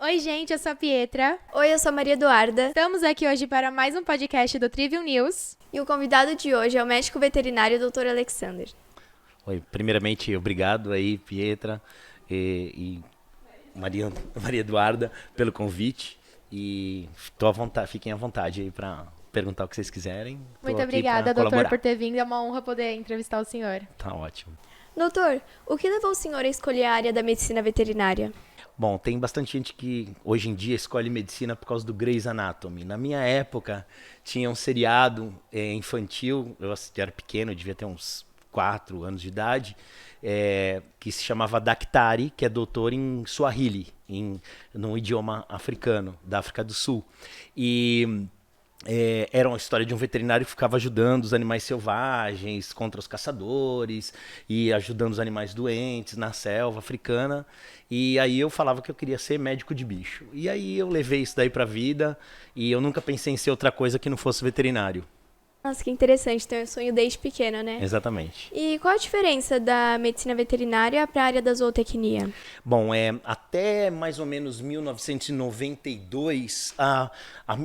Oi, gente, eu sou a Pietra. Oi, eu sou a Maria Eduarda. Estamos aqui hoje para mais um podcast do Trivial News. E o convidado de hoje é o médico veterinário Dr. Alexander. Oi, primeiramente, obrigado aí, Pietra e Maria Eduarda, pelo convite. E tô à vontade, fiquem à vontade aí para perguntar o que vocês quiserem. Tô Muito aqui obrigada, pra doutor, colaborar. por ter vindo. É uma honra poder entrevistar o senhor. Tá ótimo. Doutor, o que levou o senhor a escolher a área da medicina veterinária? Bom, tem bastante gente que hoje em dia escolhe medicina por causa do Grey's Anatomy. Na minha época, tinha um seriado infantil, eu era pequeno, eu devia ter uns 4 anos de idade, que se chamava Daktari, que é doutor em Swahili, no idioma africano, da África do Sul. E era uma história de um veterinário que ficava ajudando os animais selvagens contra os caçadores e ajudando os animais doentes na selva africana. E aí eu falava que eu queria ser médico de bicho. E aí eu levei isso daí pra vida e eu nunca pensei em ser outra coisa que não fosse veterinário. Nossa, que interessante, tem um sonho desde pequeno, né? Exatamente. E qual a diferença da medicina veterinária para a área da zootecnia? Bom, até mais ou menos 1992,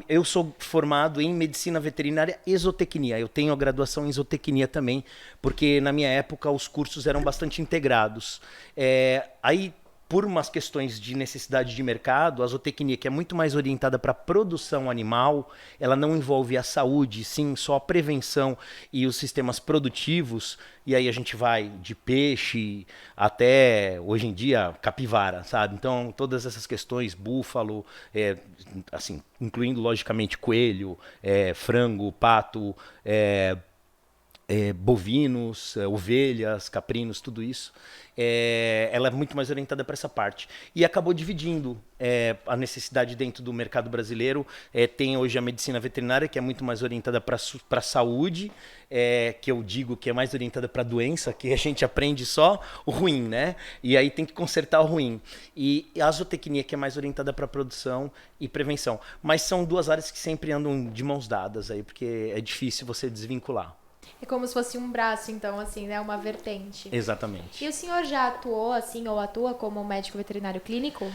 eu sou formado em medicina veterinária e zootecnia. Eu tenho a graduação em zootecnia também, porque na minha época os cursos eram bastante integrados. Aí, por umas questões de necessidade de mercado, a zootecnia, que é muito mais orientada para a produção animal, ela não envolve a saúde, sim, só a prevenção e os sistemas produtivos. E aí a gente vai de peixe até, hoje em dia, capivara, sabe? Então, todas essas questões, búfalo, assim, incluindo, logicamente, coelho, frango, pato, bovinos, ovelhas, caprinos, tudo isso, ela é muito mais orientada para essa parte. E acabou dividindo a necessidade dentro do mercado brasileiro. Tem hoje a medicina veterinária, que é muito mais orientada para a saúde, que eu digo que é mais orientada para a doença, que a gente aprende só o ruim, né? E aí tem que consertar o ruim. E a zootecnia, que é mais orientada para produção e prevenção. Mas são duas áreas que sempre andam de mãos dadas aí, porque é difícil você desvincular. É como se fosse um braço, então, assim, né? Uma vertente. Exatamente. E o senhor já atuou, assim, ou atua como médico veterinário clínico?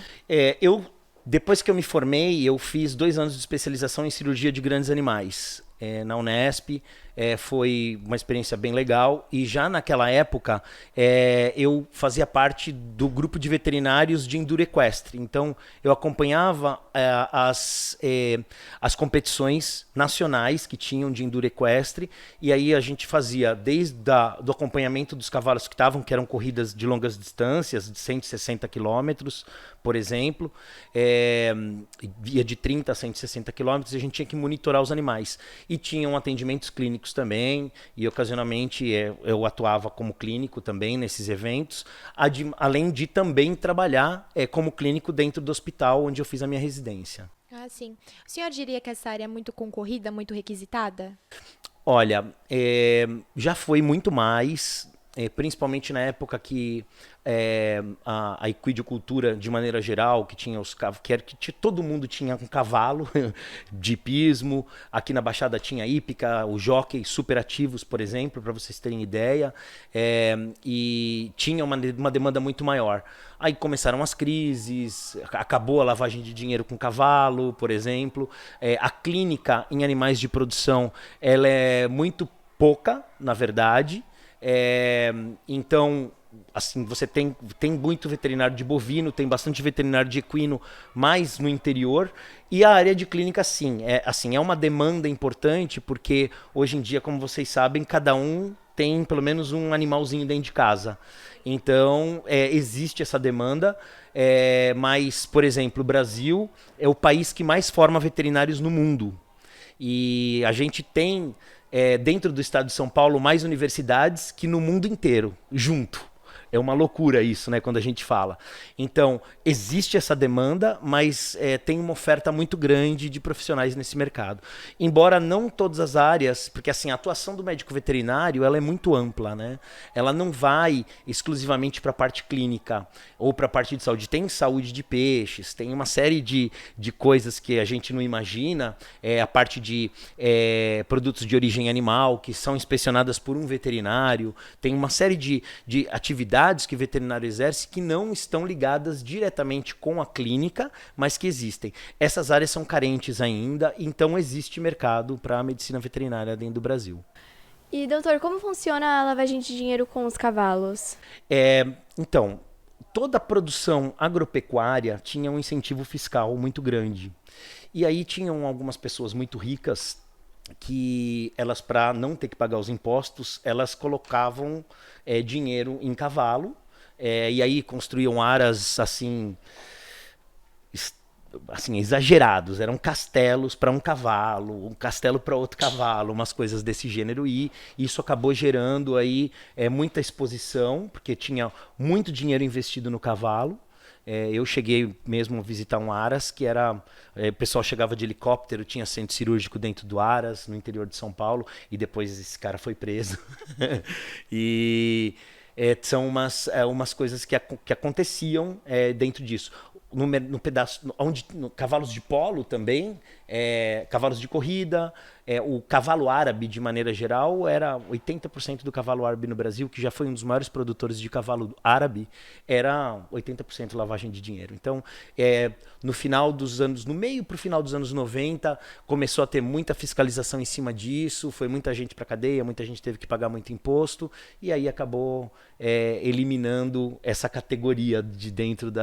Depois que eu me formei, eu fiz 2 anos de especialização em cirurgia de grandes animais na Unesp. Foi uma experiência bem legal. E já naquela época, eu fazia parte do grupo de veterinários de enduro equestre. Então, eu acompanhava as competições nacionais que tinham de enduro equestre. E aí a gente fazia desde do acompanhamento dos cavalos que eram corridas de longas distâncias, de 160 quilômetros, por exemplo, ia de 30 a 160 quilômetros, e a gente tinha que monitorar os animais. E tinham atendimentos clínicos também, e ocasionalmente eu atuava como clínico também nesses eventos, além de também trabalhar como clínico dentro do hospital onde eu fiz a minha residência. Ah, sim. O senhor diria que essa área é muito concorrida, muito requisitada? Olha, já foi muito mais, principalmente na época que a equidicultura, de maneira geral, que tinha todo mundo tinha um cavalo de hipismo. Aqui na Baixada tinha hípica, os jockeys super ativos, por exemplo, para vocês terem ideia, e tinha uma demanda muito maior. Aí começaram as crises, acabou a lavagem de dinheiro com cavalo, por exemplo. A clínica em animais de produção, ela é muito pouca, na verdade. Então, assim, você tem muito veterinário de bovino, tem bastante veterinário de equino, mais no interior. E a área de clínica, sim, é uma demanda importante, porque hoje em dia, como vocês sabem, cada um tem pelo menos um animalzinho dentro de casa. Então, existe essa demanda, mas, por exemplo, o Brasil é o país que mais forma veterinários no mundo. E a gente tem, dentro do estado de São Paulo, mais universidades que no mundo inteiro, junto. É uma loucura isso, né, quando a gente fala. Então, existe essa demanda, mas tem uma oferta muito grande de profissionais nesse mercado. Embora não todas as áreas, porque assim, a atuação do médico veterinário, ela é muito ampla, né? Ela não vai exclusivamente para a parte clínica ou para a parte de saúde. Tem saúde de peixes, tem uma série de coisas que a gente não imagina, a parte de produtos de origem animal, que são inspecionadas por um veterinário, tem uma série de atividades atividades que veterinário exerce que não estão ligadas diretamente com a clínica, mas que existem. Essas áreas são carentes ainda, então existe mercado para a medicina veterinária dentro do Brasil. E, doutor, como funciona a lavagem de dinheiro com os cavalos? Então, toda a produção agropecuária tinha um incentivo fiscal muito grande. E aí tinham algumas pessoas muito ricas que elas, para não ter que pagar os impostos, elas colocavam dinheiro em cavalo, e aí construíam aras assim exagerados, eram castelos para um cavalo, um castelo para outro cavalo, umas coisas desse gênero, e isso acabou gerando aí muita exposição, porque tinha muito dinheiro investido no cavalo. Eu cheguei mesmo a visitar um aras que era, o pessoal chegava de helicóptero, tinha centro cirúrgico dentro do aras, no interior de São Paulo, e depois esse cara foi preso. E são umas coisas que aconteciam dentro disso. No pedaço, cavalos de polo também, cavalos de corrida, o cavalo árabe de maneira geral, era 80% do cavalo árabe no Brasil, que já foi um dos maiores produtores de cavalo árabe, era 80% lavagem de dinheiro. Então, no meio para o final dos anos 90, começou a ter muita fiscalização em cima disso, foi muita gente para cadeia, muita gente teve que pagar muito imposto, e aí acabou eliminando essa categoria de dentro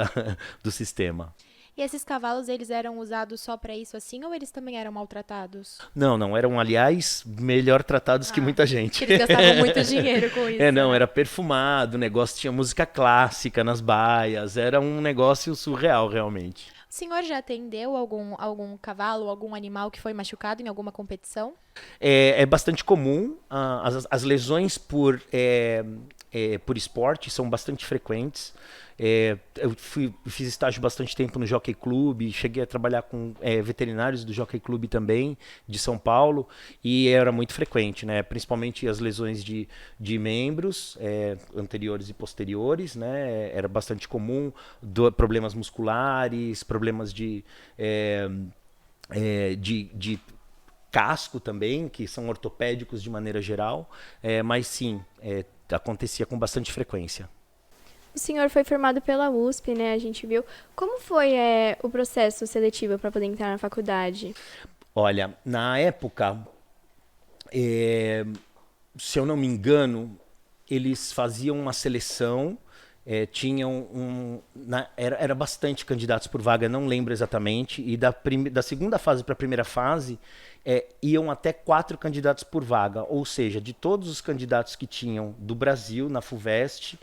do sistema. E esses cavalos, eles eram usados só para isso assim, ou eles também eram maltratados? Não, eram, aliás, melhor tratados que muita gente. Eles gastavam muito dinheiro com isso. Era perfumado, o negócio tinha música clássica nas baias, era um negócio surreal, realmente. O senhor já atendeu algum cavalo, algum animal que foi machucado em alguma competição? É bastante comum, as lesões por esporte são bastante frequentes. Eu fiz estágio bastante tempo no Jockey Club, cheguei a trabalhar com veterinários do Jockey Club também, de São Paulo, e era muito frequente, né? Principalmente as lesões de membros anteriores e posteriores, né? Era bastante comum, problemas musculares, problemas de casco também, que são ortopédicos de maneira geral, mas sim, acontecia com bastante frequência. O senhor foi formado pela USP, né? A gente viu. Como foi o processo seletivo para poder entrar na faculdade? Olha, na época, se eu não me engano, eles faziam uma seleção, era bastante candidatos por vaga, não lembro exatamente, e da segunda fase para a primeira fase, iam até 4 candidatos por vaga, ou seja, de todos os candidatos que tinham do Brasil na FUVEST,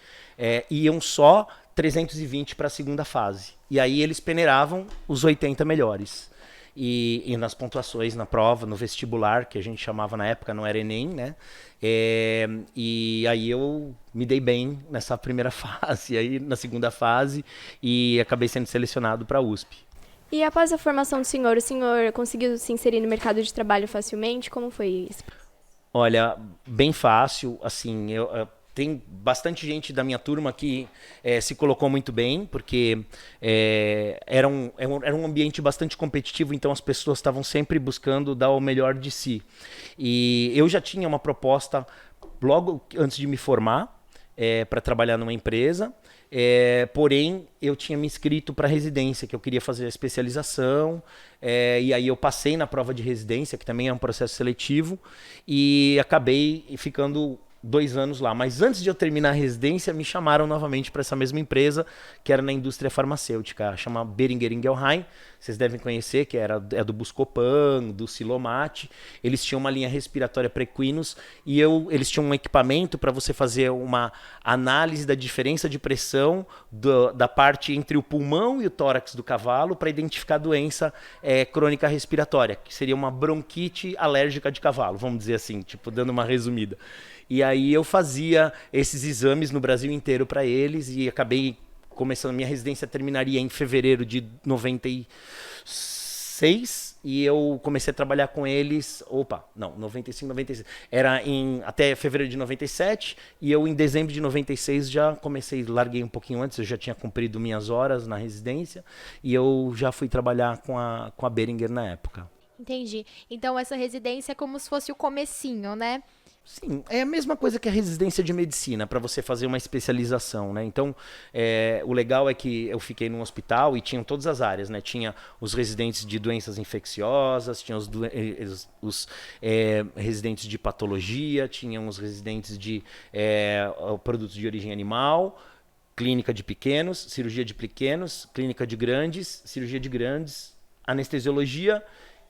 iam só 320 para a segunda fase. E aí eles peneiravam os 80 melhores. E nas pontuações, na prova, no vestibular, que a gente chamava na época, não era Enem, né? E aí eu me dei bem nessa primeira fase, aí na segunda fase, e acabei sendo selecionado para a USP. E após a formação do senhor, o senhor conseguiu se inserir no mercado de trabalho facilmente? Como foi isso? Olha, bem fácil, assim, tem bastante gente da minha turma que se colocou muito bem, porque era um ambiente bastante competitivo, então as pessoas estavam sempre buscando dar o melhor de si. E eu já tinha uma proposta logo antes de me formar para trabalhar numa empresa, porém eu tinha me inscrito para residência, que eu queria fazer a especialização, e aí eu passei na prova de residência, que também é um processo seletivo, e acabei ficando 2 anos lá. Mas antes de eu terminar a residência, me chamaram novamente para essa mesma empresa, que era na indústria farmacêutica, chama Boehringer Ingelheim. Vocês devem conhecer, que é do Buscopan, do Silomat. Eles tinham uma linha respiratória para equinos e eles tinham um equipamento para você fazer uma análise da diferença de pressão da parte entre o pulmão e o tórax do cavalo para identificar a doença crônica respiratória, que seria uma bronquite alérgica de cavalo, vamos dizer assim, tipo, dando uma resumida. E aí eu fazia esses exames no Brasil inteiro para eles e acabei começando, minha residência terminaria em fevereiro de 96 e eu comecei a trabalhar com eles, 95, 96, até fevereiro de 97 e eu em dezembro de 96 já larguei um pouquinho antes, eu já tinha cumprido minhas horas na residência e eu já fui trabalhar com a Boehringer na época. Entendi. Então essa residência é como se fosse o comecinho, né? Sim, é a mesma coisa que a residência de medicina, para você fazer uma especialização, né? Então, o legal é que eu fiquei num hospital e tinham todas as áreas, né? Tinha os residentes de doenças infecciosas, tinha os residentes de patologia, tinham os residentes de produtos de origem animal, clínica de pequenos, cirurgia de pequenos, clínica de grandes, cirurgia de grandes, anestesiologia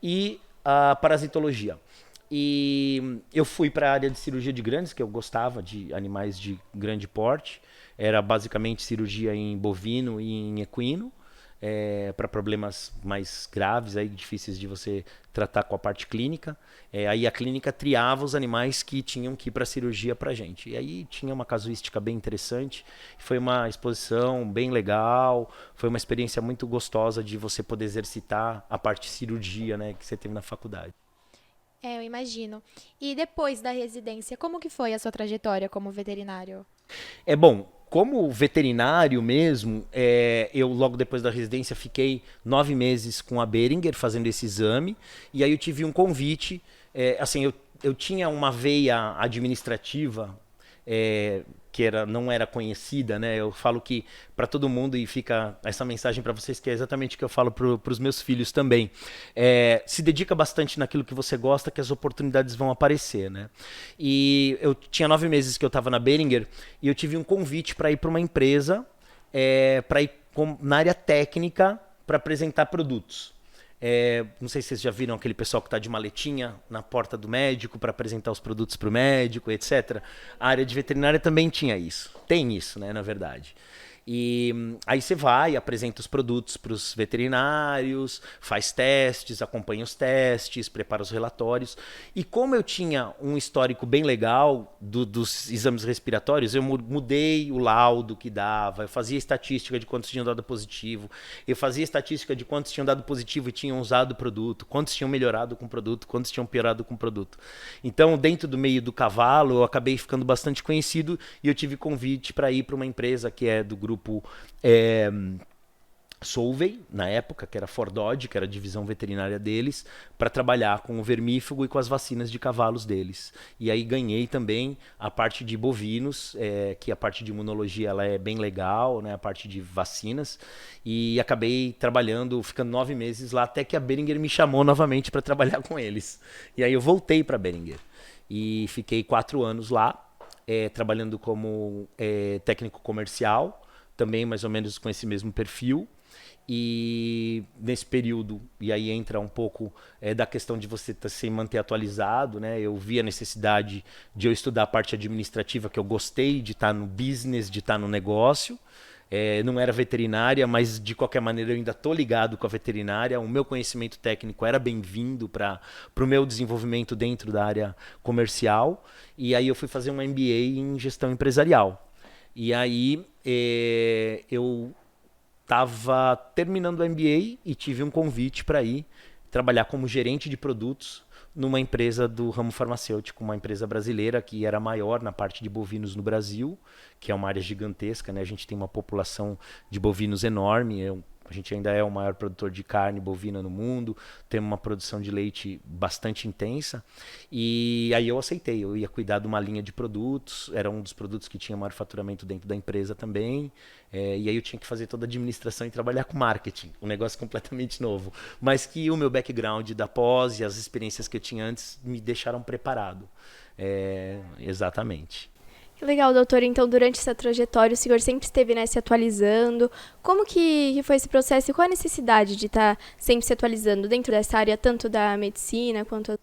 e a parasitologia. E eu fui para a área de cirurgia de grandes, que eu gostava de animais de grande porte. Era basicamente cirurgia em bovino e em equino, para problemas mais graves, aí, difíceis de você tratar com a parte clínica. Aí a clínica triava os animais que tinham que ir para a cirurgia para a gente. E aí tinha uma casuística bem interessante. Foi uma exposição bem legal. Foi uma experiência muito gostosa de você poder exercitar a parte cirurgia, né, que você teve na faculdade. Eu imagino. E depois da residência, como que foi a sua trajetória como veterinário? Bom, como veterinário mesmo, eu logo depois da residência fiquei 9 meses com a Boehringer fazendo esse exame, e aí eu tive um convite, assim, eu tinha uma veia administrativa, que não era conhecida, né? Eu falo que para todo mundo, e fica essa mensagem para vocês, que é exatamente o que eu falo para os meus filhos também. Se dedica bastante naquilo que você gosta, que as oportunidades vão aparecer, né? E eu tinha 9 meses que eu estava na Boehringer e eu tive um convite para ir para uma empresa, para ir na área técnica para apresentar produtos. Não sei se vocês já viram aquele pessoal que está de maletinha na porta do médico para apresentar os produtos para o médico, etc. A área de veterinária também tinha isso. Tem isso, né, na verdade. E aí você vai, apresenta os produtos para os veterinários, faz testes, acompanha os testes, prepara os relatórios. E como eu tinha um histórico bem legal dos exames respiratórios, eu mudei o laudo que dava, eu fazia estatística de quantos tinham dado positivo, eu fazia estatística de quantos tinham dado positivo e tinham usado o produto, quantos tinham melhorado com o produto, quantos tinham piorado com o produto. Então, dentro do meio do cavalo, eu acabei ficando bastante conhecido e eu tive convite para ir para uma empresa que é do grupo Solvay, na época, que era Fordod, que era a divisão veterinária deles, para trabalhar com o vermífugo e com as vacinas de cavalos deles. E aí ganhei também a parte de bovinos, que a parte de imunologia ela é bem legal, né, a parte de vacinas, e acabei trabalhando, ficando 9 meses lá, até que a Boehringer me chamou novamente para trabalhar com eles. E aí eu voltei para a Boehringer e fiquei 4 anos lá, trabalhando como técnico comercial, também mais ou menos com esse mesmo perfil. E nesse período, e aí entra um pouco da questão de você se manter atualizado, né? Eu vi a necessidade de eu estudar a parte administrativa, que eu gostei de estar no business, de estar no negócio. Não era veterinária, mas de qualquer maneira eu ainda estou ligado com a veterinária. O meu conhecimento técnico era bem-vindo para o meu desenvolvimento dentro da área comercial. E aí eu fui fazer um MBA em gestão empresarial. E aí eu estava terminando o MBA e tive um convite para ir trabalhar como gerente de produtos numa empresa do ramo farmacêutico, uma empresa brasileira que era maior na parte de bovinos no Brasil, que é uma área gigantesca, né? A gente tem uma população de bovinos enorme, a gente ainda é o maior produtor de carne bovina no mundo, temos uma produção de leite bastante intensa, e aí eu aceitei, eu ia cuidar de uma linha de produtos, era um dos produtos que tinha maior faturamento dentro da empresa também, e aí eu tinha que fazer toda a administração e trabalhar com marketing, um negócio completamente novo, mas que o meu background da pós e as experiências que eu tinha antes me deixaram preparado. Exatamente. Que legal, doutor. Então, durante essa trajetória, o senhor sempre esteve, né, se atualizando. Como que foi esse processo e qual a necessidade de estar sempre se atualizando dentro dessa área, tanto da medicina quanto...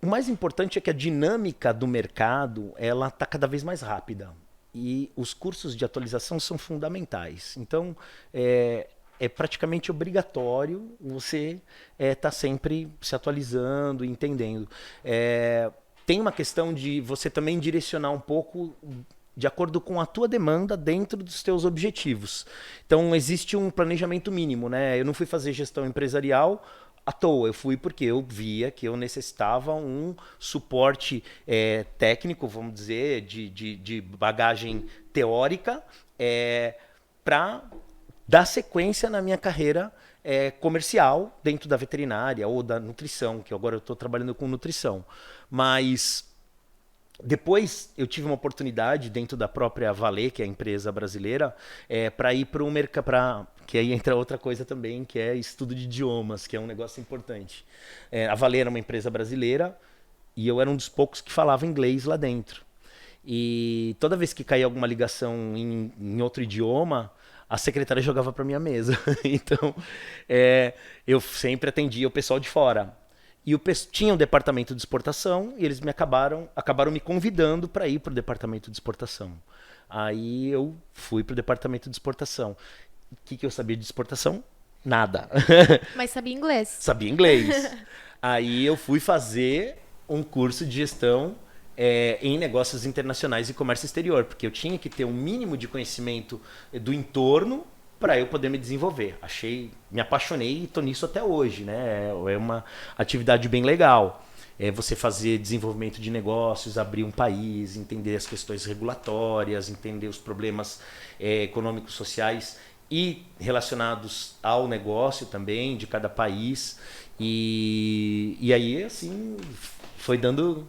O mais importante é que a dinâmica do mercado ela está cada vez mais rápida. E os cursos de atualização são fundamentais. Então, é praticamente obrigatório você estar sempre se atualizando, entendendo. Tem uma questão de você também direcionar um pouco de acordo com a tua demanda dentro dos teus objetivos. Então, existe um planejamento mínimo, né? Eu não fui fazer gestão empresarial à toa, eu fui porque eu via que eu necessitava um suporte técnico, vamos dizer, de bagagem teórica, para dar sequência na minha carreira comercial dentro da veterinária ou da nutrição, que agora eu estou trabalhando com nutrição. Mas depois eu tive uma oportunidade dentro da própria Valer, que é a empresa brasileira, para ir para o mercado, que aí entra outra coisa também, que é estudo de idiomas, que é um negócio importante. A Valer era uma empresa brasileira e eu era um dos poucos que falava inglês lá dentro. E toda vez que caía alguma ligação em outro idioma, a secretária jogava para minha mesa. Então, eu sempre atendia o pessoal de fora. E tinha um departamento de exportação e eles acabaram me convidando para ir para o departamento de exportação. Aí eu fui para o departamento de exportação. O que eu sabia de exportação? Nada. Mas sabia inglês. Sabia inglês. Aí eu fui fazer um curso de gestão em negócios internacionais e comércio exterior, porque eu tinha que ter um mínimo de conhecimento do entorno para eu poder me desenvolver. Me apaixonei e estou nisso até hoje, né? É uma atividade bem legal. Você fazer desenvolvimento de negócios, abrir um país, entender as questões regulatórias, entender os problemas econômicos, sociais e relacionados ao negócio também de cada país. E aí, assim, foi dando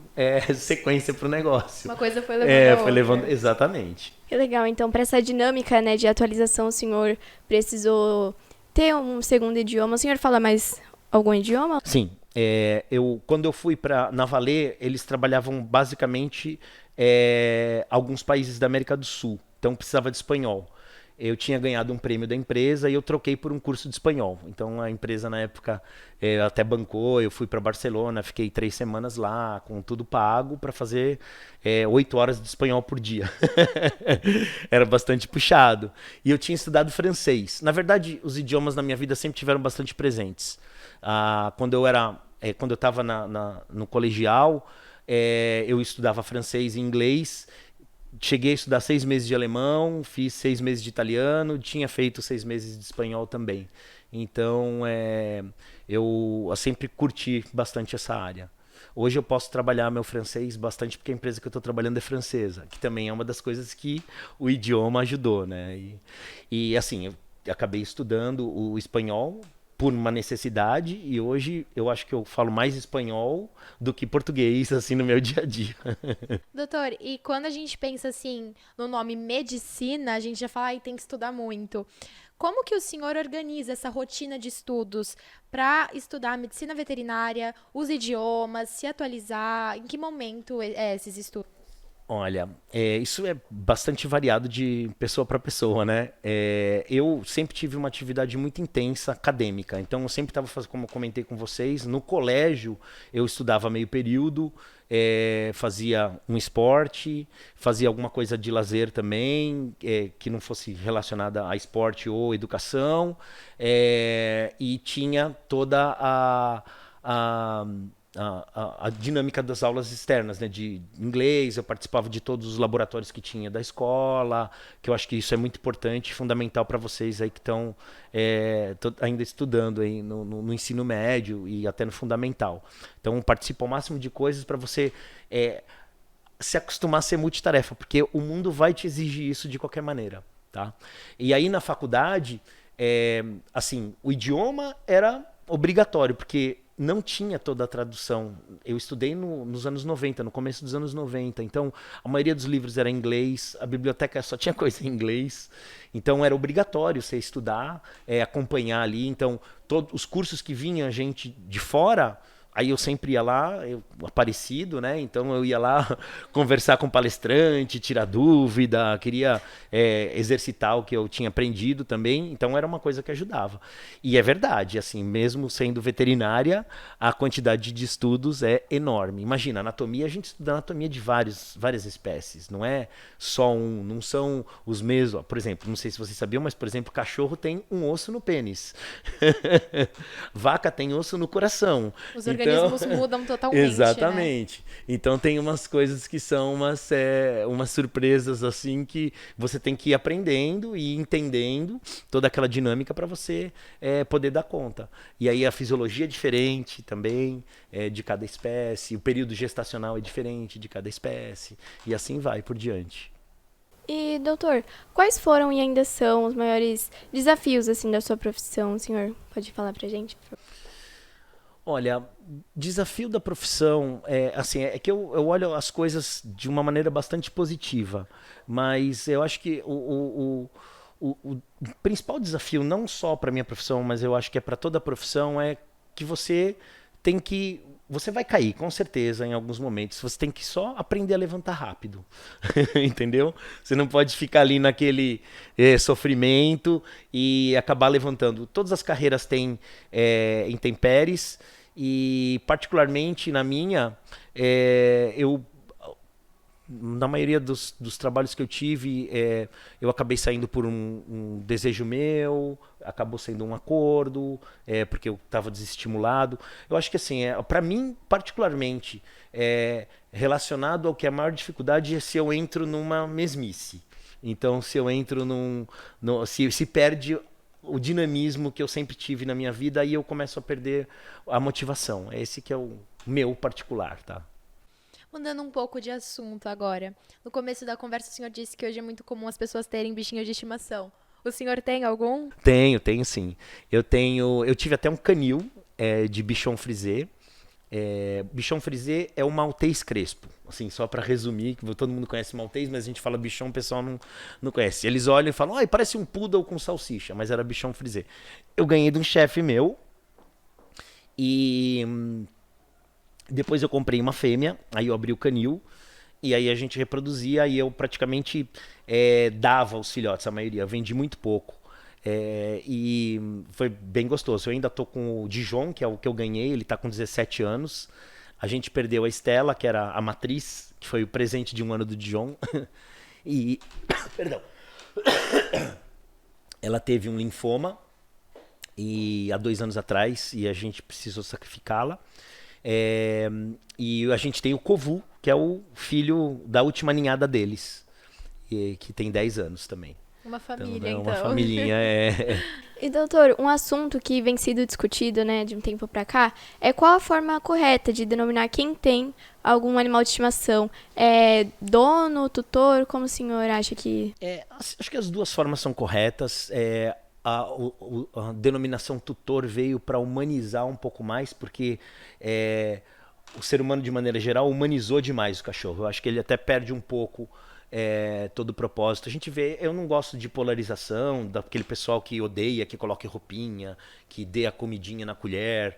sequência para o negócio. Uma coisa foi levando a outra. Foi levando, exatamente. Que legal. Então, para essa dinâmica, né, de atualização, o senhor precisou ter um segundo idioma. O senhor fala mais algum idioma? Sim. Quando eu fui na Valer, eles trabalhavam basicamente alguns países da América do Sul. Então, precisava de espanhol. Eu tinha ganhado um prêmio da empresa e eu troquei por um curso de espanhol. Então a empresa na época até bancou, eu fui para Barcelona, fiquei 3 semanas lá, com tudo pago, para fazer 8 horas de espanhol por dia. Era bastante puxado. E eu tinha estudado francês. Na verdade, os idiomas na minha vida sempre tiveram bastante presentes. Quando eu estava no colegial, eu estudava francês e inglês. Cheguei a estudar 6 meses de alemão, fiz 6 meses de italiano, tinha feito 6 meses de espanhol também. Então, eu sempre curti bastante essa área. Hoje eu posso trabalhar meu francês bastante porque a empresa que eu estou trabalhando é francesa, que também é uma das coisas que o idioma ajudou, né? E assim, eu acabei estudando o espanhol por uma necessidade e hoje eu acho que eu falo mais espanhol do que português, assim, no meu dia a dia. Doutor, e quando a gente pensa, assim, no nome medicina, a gente já fala, tem que estudar muito. Como que o senhor organiza essa rotina de estudos para estudar medicina veterinária, os idiomas, se atualizar? Em que momento esses estudos? Olha, isso é bastante variado de pessoa para pessoa, né? Eu sempre tive uma atividade muito intensa acadêmica, então eu sempre estava fazendo, como eu comentei com vocês, no colégio eu estudava meio período, fazia um esporte, fazia alguma coisa de lazer também, que não fosse relacionada a esporte ou educação, e tinha toda a dinâmica das aulas externas, né, de inglês. Eu participava de todos os laboratórios que tinha da escola, que eu acho que isso é muito importante, fundamental para vocês aí que estão ainda estudando aí no ensino médio e até no fundamental. Então, participa ao máximo de coisas para você se acostumar a ser multitarefa, porque o mundo vai te exigir isso de qualquer maneira, tá? E aí na faculdade, assim, o idioma era obrigatório, porque não tinha toda a tradução. Eu estudei nos anos 90, no começo dos anos 90. Então, a maioria dos livros era em inglês, a biblioteca só tinha coisa em inglês. Então, era obrigatório você estudar, acompanhar ali. Então, todos os cursos que vinha gente de fora, aí eu sempre ia lá, aparecido, né? Então eu ia lá conversar com o palestrante, tirar dúvida, queria exercitar o que eu tinha aprendido também. Então era uma coisa que ajudava. E é verdade, assim, mesmo sendo veterinária, a quantidade de estudos é enorme. Imagina, anatomia, a gente estuda anatomia de várias espécies, não é só não são os mesmos. Por exemplo, não sei se vocês sabiam, mas, por exemplo, cachorro tem um osso no pênis. Vaca tem osso no coração. Os organismos mudam totalmente. Exatamente. Né? Então tem umas coisas que são umas surpresas assim que você tem que ir aprendendo e entendendo toda aquela dinâmica para você poder dar conta. E aí a fisiologia é diferente também de cada espécie, o período gestacional é diferente de cada espécie e assim vai por diante. E, doutor, quais foram e ainda são os maiores desafios, assim, da sua profissão? O senhor pode falar pra gente? Olha, desafio da profissão assim, é que eu olho as coisas de uma maneira bastante positiva, mas eu acho que o principal desafio, não só para minha profissão, mas eu acho que é para toda a profissão, é que você vai cair, com certeza, em alguns momentos. Você tem que só aprender a levantar rápido, entendeu? Você não pode ficar ali naquele sofrimento e acabar levantando. Todas as carreiras têm intempéries e, particularmente na minha, eu na maioria dos trabalhos que eu tive, eu acabei saindo por um desejo meu, acabou sendo um acordo, porque eu estava desestimulado. Eu acho que assim, para mim, particularmente, relacionado ao que é a maior dificuldade é se eu entro numa mesmice. Então, se eu entro se perde o dinamismo que eu sempre tive na minha vida, aí eu começo a perder a motivação. Esse que é o meu particular, tá? Mudando um pouco de assunto agora. No começo da conversa, o senhor disse que hoje é muito comum as pessoas terem bichinhos de estimação. O senhor tem algum? Tenho sim. Eu tive até um canil de Bichon Frisé. Bichon Frisé é o Maltês Crespo. Assim, só para resumir, que todo mundo conhece Maltês, mas a gente fala Bichon, o pessoal não conhece. Eles olham e falam, parece um poodle com salsicha, mas era Bichon Frisé. Eu ganhei de um chefe meu e depois eu comprei uma fêmea, aí eu abri o canil e aí a gente reproduzia e eu praticamente dava os filhotes, a maioria. Eu vendi muito pouco. E foi bem gostoso. Eu ainda tô com o Dijon, que é o que eu ganhei, ele tá com 17 anos. A gente perdeu a Estela, que era a matriz, que foi o presente de um ano do Dijon. E, perdão, ela teve um linfoma há 2 anos atrás e a gente precisou sacrificá-la. E a gente tem o Kovu, que é o filho da última ninhada deles, que tem 10 anos também. Uma família, então. então. Uma família, E, doutor, um assunto que vem sido discutido, né, de um tempo pra cá, é qual a forma correta de denominar quem tem algum animal de estimação? É dono, tutor? Como o senhor acha que... Acho que as duas formas são corretas. A denominação tutor veio para humanizar um pouco mais, porque o ser humano, de maneira geral, humanizou demais o cachorro. Eu acho que ele até perde um pouco todo o propósito. A gente vê, eu não gosto de polarização, daquele pessoal que odeia, que coloque roupinha, que dê a comidinha na colher.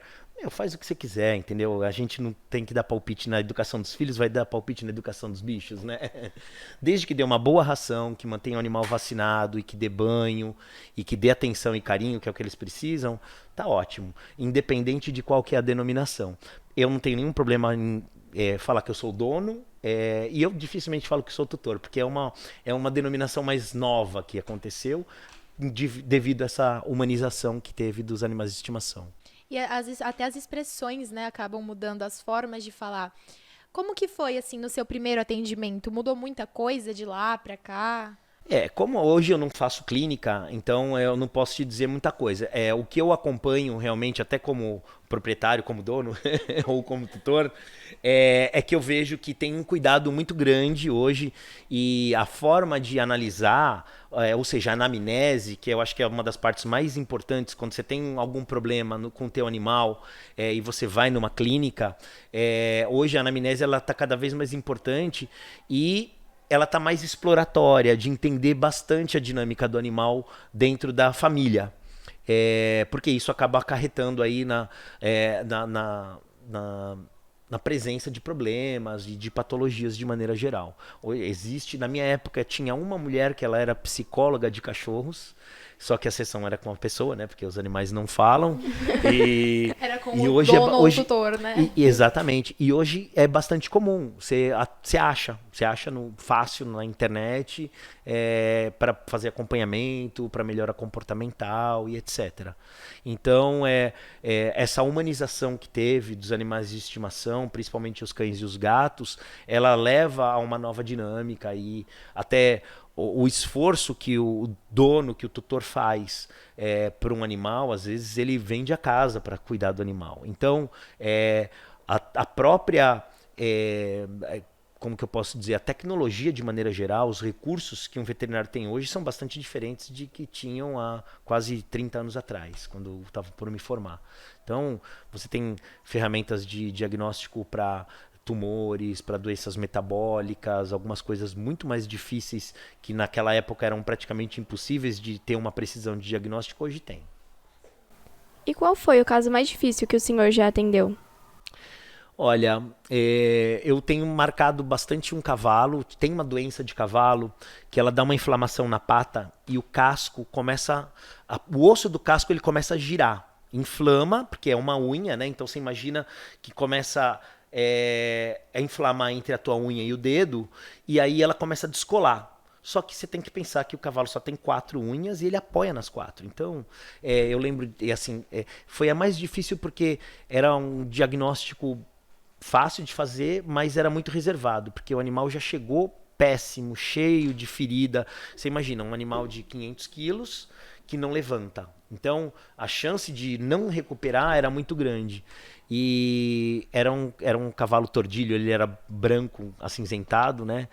Faz o que você quiser, entendeu? A gente não tem que dar palpite na educação dos filhos, vai dar palpite na educação dos bichos, né? Desde que dê uma boa ração, que mantenha o animal vacinado e que dê banho e que dê atenção e carinho, que é o que eles precisam, tá ótimo. Independente de qual que é a denominação. Eu não tenho nenhum problema em falar que eu sou dono, e eu dificilmente falo que sou tutor, porque é uma denominação mais nova que aconteceu devido a essa humanização que teve dos animais de estimação. E até as expressões, né, acabam mudando, as formas de falar. Como que foi, assim, no seu primeiro atendimento? Mudou muita coisa de lá pra cá? Como hoje eu não faço clínica, então eu não posso te dizer muita coisa. O que eu acompanho realmente, até como proprietário, como dono ou como tutor, é que eu vejo que tem um cuidado muito grande hoje e a forma de analisar, ou seja, a anamnese, que eu acho que é uma das partes mais importantes quando você tem algum problema com o teu animal e você vai numa clínica, hoje a anamnese está cada vez mais importante e ela está mais exploratória, de entender bastante a dinâmica do animal dentro da família. Porque isso acaba acarretando aí na presença de problemas e de patologias de maneira geral. Na minha época, tinha uma mulher que ela era psicóloga de cachorros, só que a sessão era com a pessoa, né? Porque os animais não falam. Era com e o hoje dono ou o tutor, né? Exatamente. E hoje é bastante comum. Você acha fácil na internet para fazer acompanhamento, para melhora comportamental e etc. Então, essa humanização que teve dos animais de estimação, principalmente os cães e os gatos, ela leva a uma nova dinâmica e até o esforço que o dono, que o tutor faz por um animal, às vezes ele vende a casa para cuidar do animal. Então, a própria como que eu posso dizer, a tecnologia de maneira geral, os recursos que um veterinário tem hoje são bastante diferentes de que tinham há quase 30 anos atrás, quando eu estava por me formar. Então, você tem ferramentas de diagnóstico para tumores, para doenças metabólicas, algumas coisas muito mais difíceis que naquela época eram praticamente impossíveis de ter uma precisão de diagnóstico, hoje tem. E qual foi o caso mais difícil que o senhor já atendeu? Olha, eu tenho marcado bastante um cavalo, tem uma doença de cavalo que ela dá uma inflamação na pata e o casco começa, o osso do casco ele começa a girar, inflama, porque é uma unha, né? Então você imagina que começa a inflamar entre a tua unha e o dedo e aí ela começa a descolar. Só que você tem que pensar que o cavalo só tem 4 unhas e ele apoia nas 4. Então, eu lembro, assim, foi a mais difícil porque era um diagnóstico fácil de fazer, mas era muito reservado, porque o animal já chegou péssimo, cheio de ferida. Você imagina, um animal de 500 quilos que não levanta. Então, a chance de não recuperar era muito grande. E era um cavalo tordilho, ele era branco, acinzentado, né?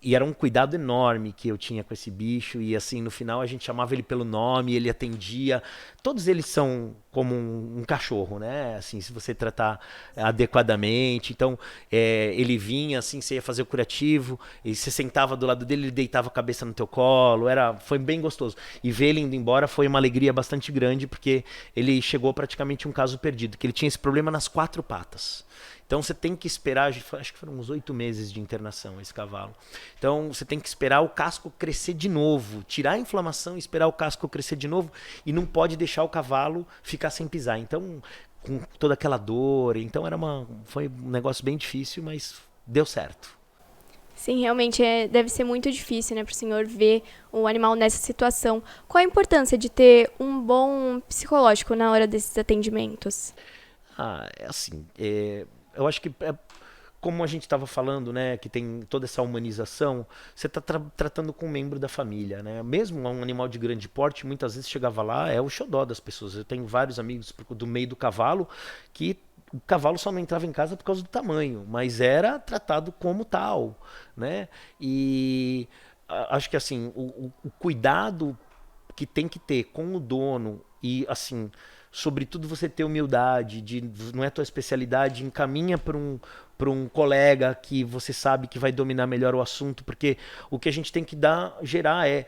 E era um cuidado enorme que eu tinha com esse bicho. E assim, no final a gente chamava ele pelo nome, ele atendia. Todos eles são como um cachorro, né? Assim, se você tratar adequadamente. Então, ele vinha, assim, você ia fazer o curativo, e você sentava do lado dele, ele deitava a cabeça no teu colo. Foi bem gostoso. E ver ele indo embora foi uma alegria bastante grande, porque ele chegou praticamente um caso perdido, que ele tinha esse problema nas 4 patas. Então você tem que esperar, acho que foram uns 8 meses de internação esse cavalo. Então você tem que esperar o casco crescer de novo, tirar a inflamação e esperar o casco crescer de novo, e não pode deixar o cavalo ficar sem pisar. Então, com toda aquela dor, então foi um negócio bem difícil, mas deu certo. Sim, realmente deve ser muito difícil, né, para o senhor ver o animal nessa situação. Qual a importância de ter um bom psicológico na hora desses atendimentos? Eu acho que como a gente estava falando, né, que tem toda essa humanização, você está tratando com um membro da família, né? Mesmo um animal de grande porte, muitas vezes chegava lá, é o xodó das pessoas. Eu tenho vários amigos do meio do cavalo que o cavalo só não entrava em casa por causa do tamanho, mas era tratado como tal, né? E acho que assim, o cuidado que tem que ter com o dono e assim, sobretudo você ter humildade, não é tua especialidade, encaminha para um colega que você sabe que vai dominar melhor o assunto, porque o que a gente tem que gerar é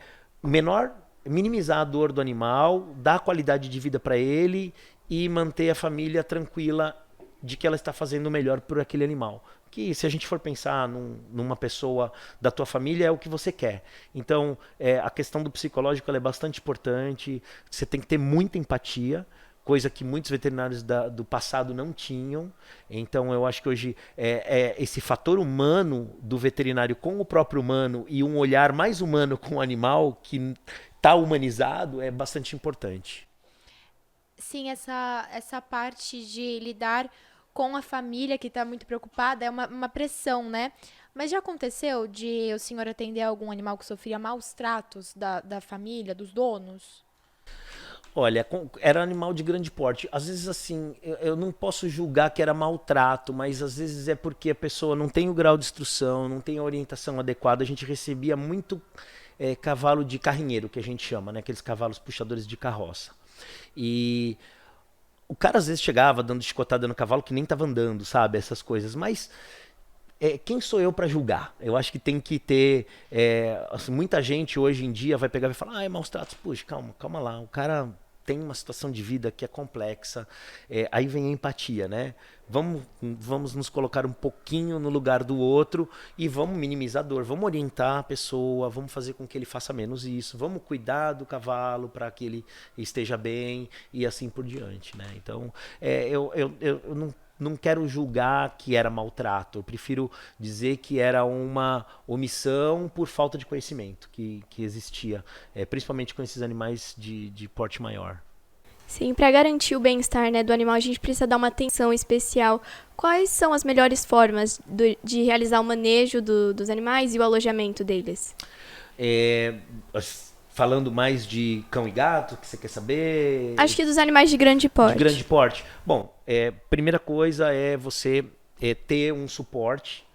minimizar a dor do animal, dar qualidade de vida para ele e manter a família tranquila de que ela está fazendo o melhor por aquele animal. Que se a gente for pensar numa pessoa da tua família, é o que você quer. Então, a questão do psicológico ela é bastante importante, você tem que ter muita empatia, coisa que muitos veterinários do passado não tinham. Então, eu acho que hoje esse fator humano do veterinário com o próprio humano e um olhar mais humano com o animal, que está humanizado, é bastante importante. Sim, essa parte de lidar com a família que está muito preocupada é uma pressão, né? Mas já aconteceu de o senhor atender algum animal que sofria maus tratos da família, dos donos? Olha, era animal de grande porte. Às vezes, assim, eu não posso julgar que era maltrato, mas às vezes é porque a pessoa não tem o grau de instrução, não tem a orientação adequada. A gente recebia muito cavalo de carrinheiro, que a gente chama, né? Aqueles cavalos puxadores de carroça. E o cara às vezes chegava dando chicotada no cavalo que nem estava andando, sabe? Essas coisas. Mas quem sou eu para julgar? Eu acho que tem que ter... assim, muita gente hoje em dia vai pegar e vai falar, é maus tratos. Puxa, calma lá. O cara tem uma situação de vida que é complexa. Aí vem a empatia, né? Vamos nos colocar um pouquinho no lugar do outro e vamos minimizar a dor. Vamos orientar a pessoa, vamos fazer com que ele faça menos isso. Vamos cuidar do cavalo para que ele esteja bem e assim por diante, né? Então, eu não quero julgar que era maltrato. Eu prefiro dizer que era uma omissão por falta de conhecimento que existia, principalmente com esses animais de porte maior. Sim, para garantir o bem-estar, né, do animal, a gente precisa dar uma atenção especial. Quais são as melhores formas de realizar o manejo dos animais e o alojamento deles? Falando mais de cão e gato, que você quer saber? Acho que dos animais de grande porte. De grande porte. Bom, primeira coisa é você ter um suporte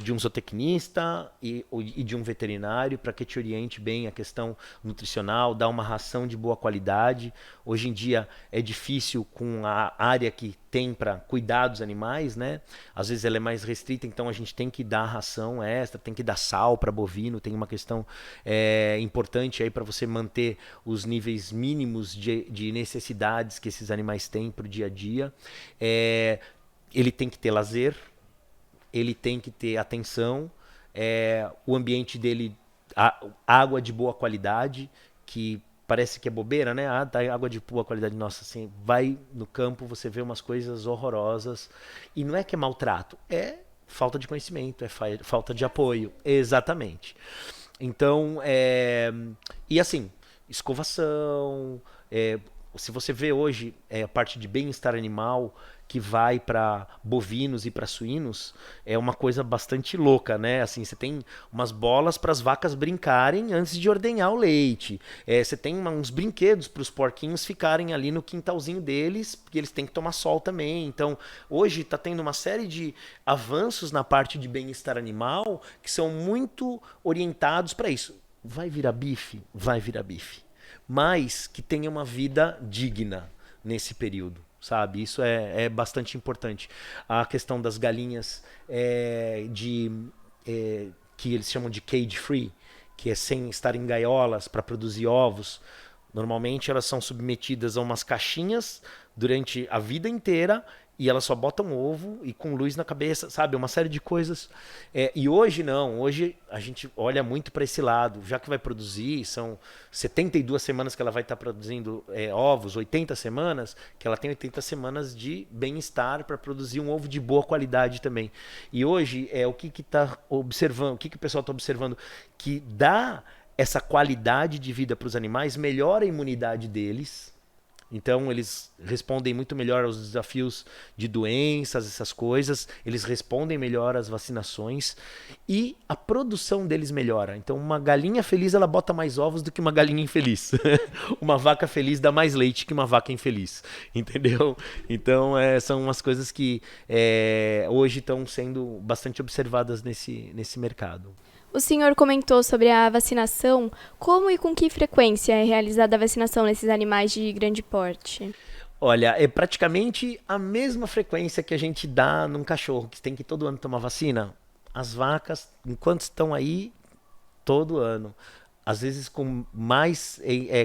de um zootecnista e de um veterinário para que te oriente bem a questão nutricional, dar uma ração de boa qualidade. Hoje em dia é difícil com a área que tem para cuidar dos animais, né? Às vezes ela é mais restrita, então a gente tem que dar ração extra, tem que dar sal para bovino, tem uma questão importante aí para você manter os níveis mínimos de necessidades que esses animais têm para o dia a dia. Ele tem que ter lazer, ele tem que ter atenção, o ambiente dele, água de boa qualidade, que parece que é bobeira, né? Tá água de boa qualidade, nossa, assim, vai no campo, você vê umas coisas horrorosas, e não é que é maltrato, é falta de conhecimento, é falta de apoio, exatamente. Então, e assim, escovação, se você vê hoje a parte de bem-estar animal, que vai para bovinos e para suínos, é uma coisa bastante louca, né? Assim, você tem umas bolas para as vacas brincarem antes de ordenhar o leite. Você tem uns brinquedos para os porquinhos ficarem ali no quintalzinho deles, porque eles têm que tomar sol também. Então, hoje está tendo uma série de avanços na parte de bem-estar animal que são muito orientados para isso. Vai virar bife? Vai virar bife. Mas que tenha uma vida digna nesse período. Sabe? Isso é bastante importante. A questão das galinhas que eles chamam de cage free, que é sem estar em gaiolas para produzir ovos. Normalmente elas são submetidas a umas caixinhas durante a vida inteira e elas só botam ovo e com luz na cabeça, sabe? Uma série de coisas. E hoje não, hoje a gente olha muito para esse lado, já que vai produzir, são 72 semanas que ela vai estar produzindo ovos, 80 semanas, que ela tem 80 semanas de bem-estar para produzir um ovo de boa qualidade também. E hoje o que está observando, o que o pessoal está observando, que dá essa qualidade de vida para os animais, melhora a imunidade deles. Então, eles respondem muito melhor aos desafios de doenças, essas coisas. Eles respondem melhor às vacinações. E a produção deles melhora. Então, uma galinha feliz, ela bota mais ovos do que uma galinha infeliz. Uma vaca feliz dá mais leite que uma vaca infeliz. Entendeu? Então, são umas coisas que hoje estão sendo bastante observadas nesse mercado. O senhor comentou sobre a vacinação. Como e com que frequência é realizada a vacinação nesses animais de grande porte? Olha, é praticamente a mesma frequência que a gente dá num cachorro, que tem que todo ano tomar vacina. As vacas, enquanto estão aí, todo ano. Às vezes com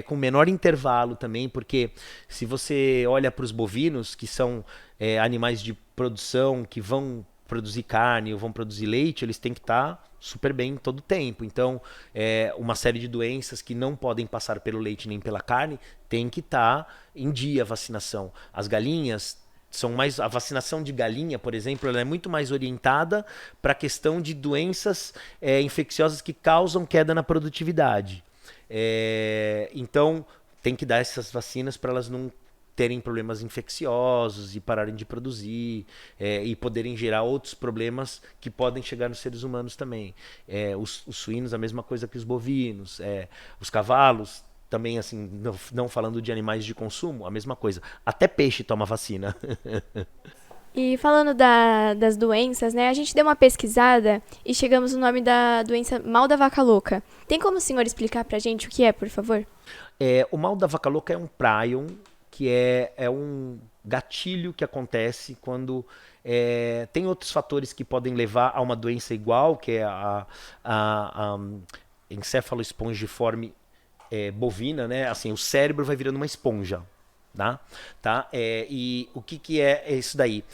com menor intervalo também, porque se você olha para os bovinos, que são animais de produção, que vão produzir carne ou vão produzir leite, eles têm que estar super bem todo o tempo. Então, uma série de doenças que não podem passar pelo leite nem pela carne, tem que estar em dia a vacinação. As galinhas a vacinação de galinha, por exemplo, ela é muito mais orientada para a questão de doenças infecciosas que causam queda na produtividade. Então, tem que dar essas vacinas para elas não terem problemas infecciosos e pararem de produzir e poderem gerar outros problemas que podem chegar nos seres humanos também. Os suínos, a mesma coisa que os bovinos. Os cavalos, também, assim, não falando de animais de consumo, a mesma coisa. Até peixe toma vacina. E falando das doenças, né? A gente deu uma pesquisada e chegamos no nome da doença mal da vaca louca. Tem como o senhor explicar pra gente o que é, por favor? O mal da vaca louca é um prion, que é um gatilho que acontece quando tem outros fatores que podem levar a uma doença igual, que é a encefaloespongiforme bovina, né? Assim, o cérebro vai virando uma esponja, tá? E o que é isso daí?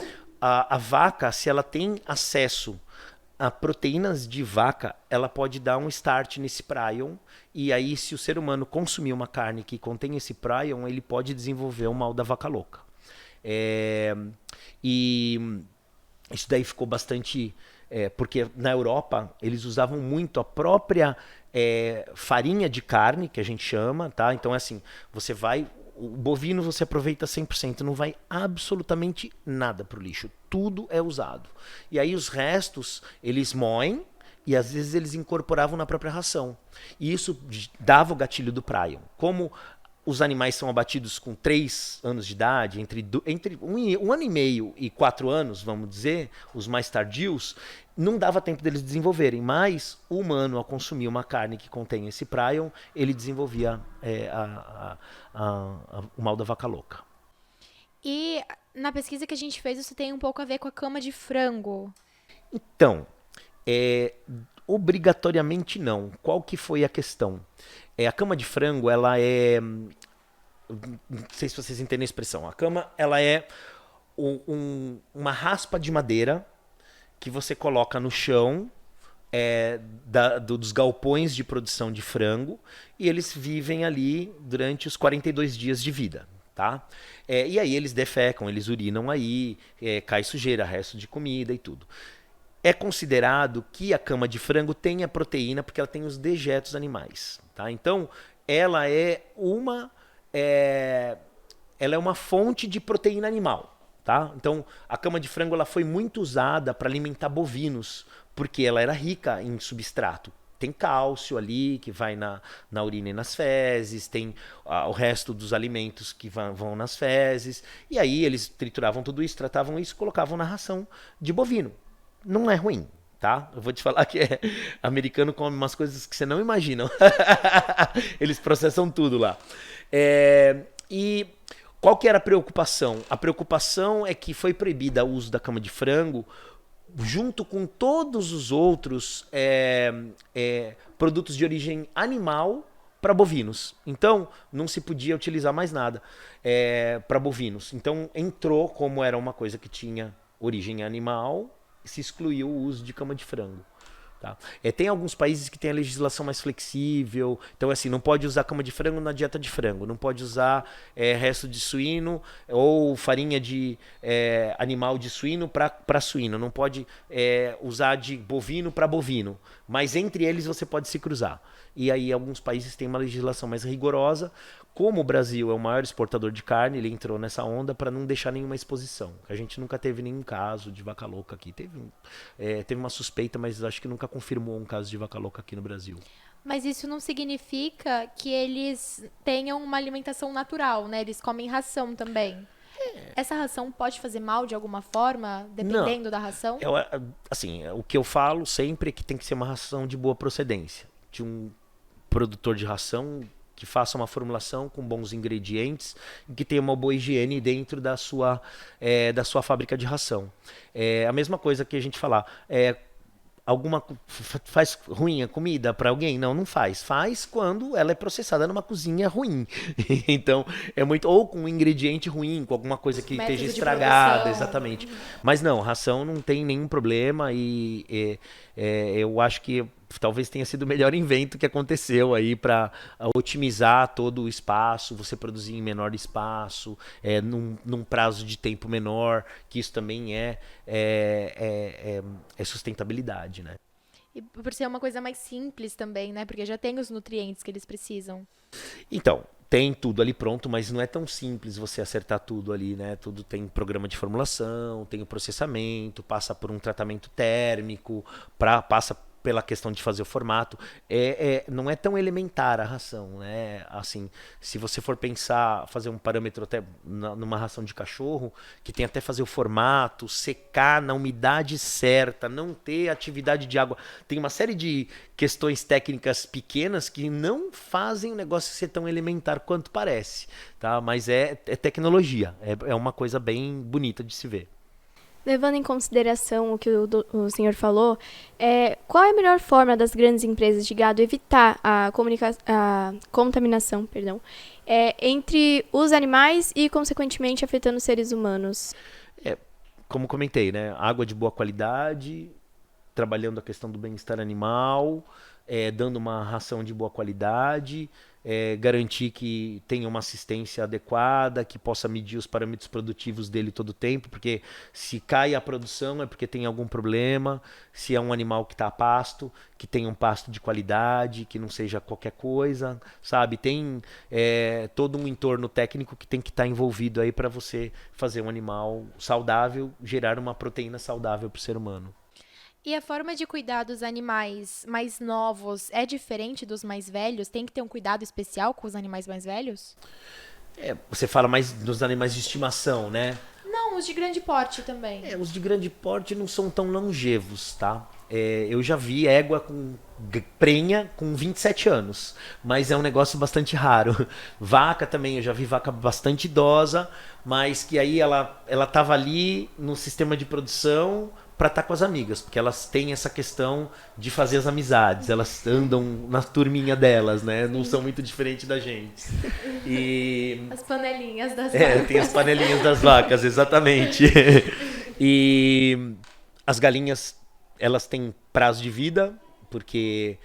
A vaca, se ela tem acesso a proteínas de vaca, ela pode dar um start nesse prion, e aí se o ser humano consumir uma carne que contém esse prion, ele pode desenvolver o mal da vaca louca. E isso daí ficou bastante... porque na Europa eles usavam muito a própria farinha de carne, que a gente chama, tá? Então é assim, o bovino você aproveita 100%, não vai absolutamente nada para o lixo. Tudo é usado. E aí os restos, eles moem e às vezes eles incorporavam na própria ração. E isso dava o gatilho do prion. Como os animais são abatidos com 3 anos de idade, entre 1 ano e meio e 4 anos, vamos dizer, os mais tardios, não dava tempo deles desenvolverem, mas o humano, ao consumir uma carne que contém esse prion, ele desenvolvia o mal da vaca louca. E na pesquisa que a gente fez, isso tem um pouco a ver com a cama de frango. Então, obrigatoriamente não. Qual que foi a questão? A cama de frango, ela é... Não sei se vocês entendem a expressão. A cama, ela é uma raspa de madeira que você coloca no chão dos galpões de produção de frango e eles vivem ali durante os 42 dias de vida. Tá? E aí eles defecam, eles urinam aí, cai sujeira, resto de comida e tudo. É considerado que a cama de frango tem a proteína porque ela tem os dejetos animais. Tá? Então, ela é uma fonte de proteína animal. Tá? Então, a cama de frango ela foi muito usada para alimentar bovinos, porque ela era rica em substrato. Tem cálcio ali, que vai na urina e nas fezes, tem o resto dos alimentos que vão nas fezes. E aí eles trituravam tudo isso, tratavam isso e colocavam na ração de bovino. Não é ruim, tá? Eu vou te falar que americano come umas coisas que você não imagina. Eles processam tudo lá. E qual que era a preocupação? A preocupação é que foi proibida o uso da cama de frango junto com todos os outros produtos de origem animal para bovinos. Então, não se podia utilizar mais nada para bovinos. Então, entrou, como era uma coisa que tinha origem animal, se excluiu o uso de cama de frango. Tá? Tem alguns países que têm a legislação mais flexível, então assim, não pode usar cama de frango na dieta de frango, não pode usar resto de suíno ou farinha de animal de suíno para suíno, não pode usar de bovino para bovino, mas entre eles você pode se cruzar. E aí alguns países têm uma legislação mais rigorosa. Como o Brasil é o maior exportador de carne, ele entrou nessa onda para não deixar nenhuma exposição. A gente nunca teve nenhum caso de vaca louca aqui. Teve uma suspeita, mas acho que nunca confirmou um caso de vaca louca aqui no Brasil. Mas isso não significa que eles tenham uma alimentação natural, né? Eles comem ração também. Essa ração pode fazer mal de alguma forma, dependendo da ração? Assim, o que eu falo sempre é que tem que ser uma ração de boa procedência. De um produtor de ração que faça uma formulação com bons ingredientes e que tenha uma boa higiene dentro da sua fábrica de ração. A mesma coisa que a gente falar, faz ruim a comida para alguém? Não faz. Faz quando ela é processada numa cozinha ruim. Então, ou com um ingrediente ruim, com alguma coisa que esteja estragada, exatamente. Mas não, ração não tem nenhum problema e eu acho que talvez tenha sido o melhor invento que aconteceu aí para otimizar todo o espaço, você produzir em menor espaço, num prazo de tempo menor, que isso também é sustentabilidade, né? E por ser uma coisa mais simples também, né? Porque já tem os nutrientes que eles precisam. Então, tem tudo ali pronto, mas não é tão simples você acertar tudo ali, né? Tudo tem programa de formulação, tem o processamento, passa por um tratamento térmico, passa pela questão de fazer o formato, não é tão elementar a ração, né? Assim, se você for pensar, fazer um parâmetro até numa ração de cachorro, que tem até fazer o formato, secar na umidade certa, não ter atividade de água, tem uma série de questões técnicas pequenas que não fazem o negócio ser tão elementar quanto parece, tá? Mas é tecnologia, é uma coisa bem bonita de se ver. Levando em consideração o que o senhor falou, qual é a melhor forma das grandes empresas de gado evitar a contaminação, entre os animais e, consequentemente, afetando os seres humanos? Como comentei, né? Água de boa qualidade, trabalhando a questão do bem-estar animal, dando uma ração de boa qualidade, garantir que tenha uma assistência adequada, que possa medir os parâmetros produtivos dele todo o tempo, porque se cai a produção é porque tem algum problema, se é um animal que está a pasto, que tenha um pasto de qualidade, que não seja qualquer coisa, sabe? Tem todo um entorno técnico que tem que estar envolvido aí para você fazer um animal saudável, gerar uma proteína saudável para o ser humano. E a forma de cuidar dos animais mais novos é diferente dos mais velhos? Tem que ter um cuidado especial com os animais mais velhos? Você fala mais dos animais de estimação, né? Não, os de grande porte também. Os de grande porte não são tão longevos, tá? Eu já vi égua com prenha com 27 anos, mas é um negócio bastante raro. Vaca também, eu já vi vaca bastante idosa, mas que aí ela tava ali no sistema de produção para estar com as amigas, porque elas têm essa questão de fazer as amizades, elas andam na turminha delas, né? Não são muito diferentes da gente. E As panelinhas das vacas. tem as panelinhas das vacas, exatamente. E as galinhas, elas têm prazo de vida, porque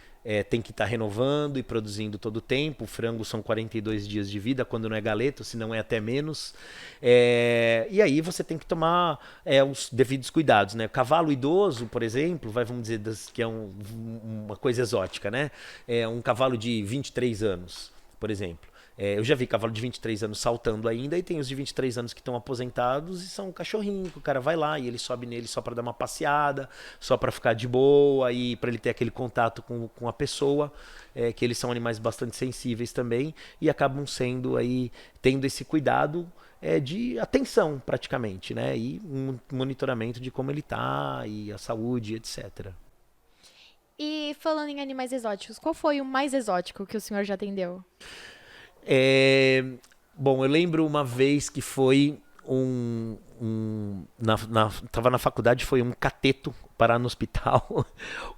tem que estar renovando e produzindo todo o tempo. O frango são 42 dias de vida, quando não é galeto, se não é até menos. E aí você tem que tomar os devidos cuidados, né? Cavalo idoso, por exemplo, vamos dizer que é uma coisa exótica, né? Um cavalo de 23 anos, por exemplo. Eu já vi cavalo de 23 anos saltando ainda, e tem os de 23 anos que estão aposentados e são um cachorrinho, que o cara vai lá e ele sobe nele só para dar uma passeada, só para ficar de boa e para ele ter aquele contato com a pessoa, que eles são animais bastante sensíveis também e acabam sendo aí, tendo esse cuidado de atenção praticamente, né? E um monitoramento de como ele tá e a saúde, etc. E falando em animais exóticos, qual foi o mais exótico que o senhor já atendeu? Bom, eu lembro uma vez que foi tava na faculdade, foi um cateto parar no hospital,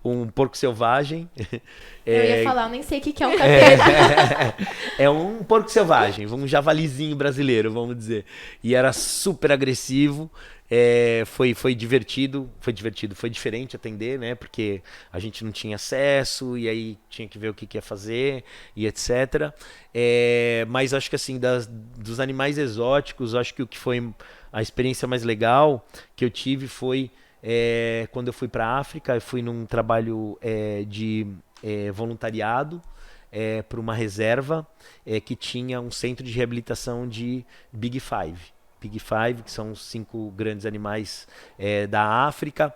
um porco selvagem. Eu ia falar, eu nem sei o que é um capeta. É um porco selvagem, um javalizinho brasileiro, vamos dizer. E era super agressivo. Foi divertido, foi diferente atender, né? Porque a gente não tinha acesso e aí tinha que ver o que ia fazer e etc. Mas acho que assim, dos animais exóticos, acho que o que foi a experiência mais legal que eu tive foi quando eu fui para a África. Eu fui num trabalho de voluntariado para uma reserva que tinha um centro de reabilitação de Big Five. Big Five, que são os 5 grandes animais da África,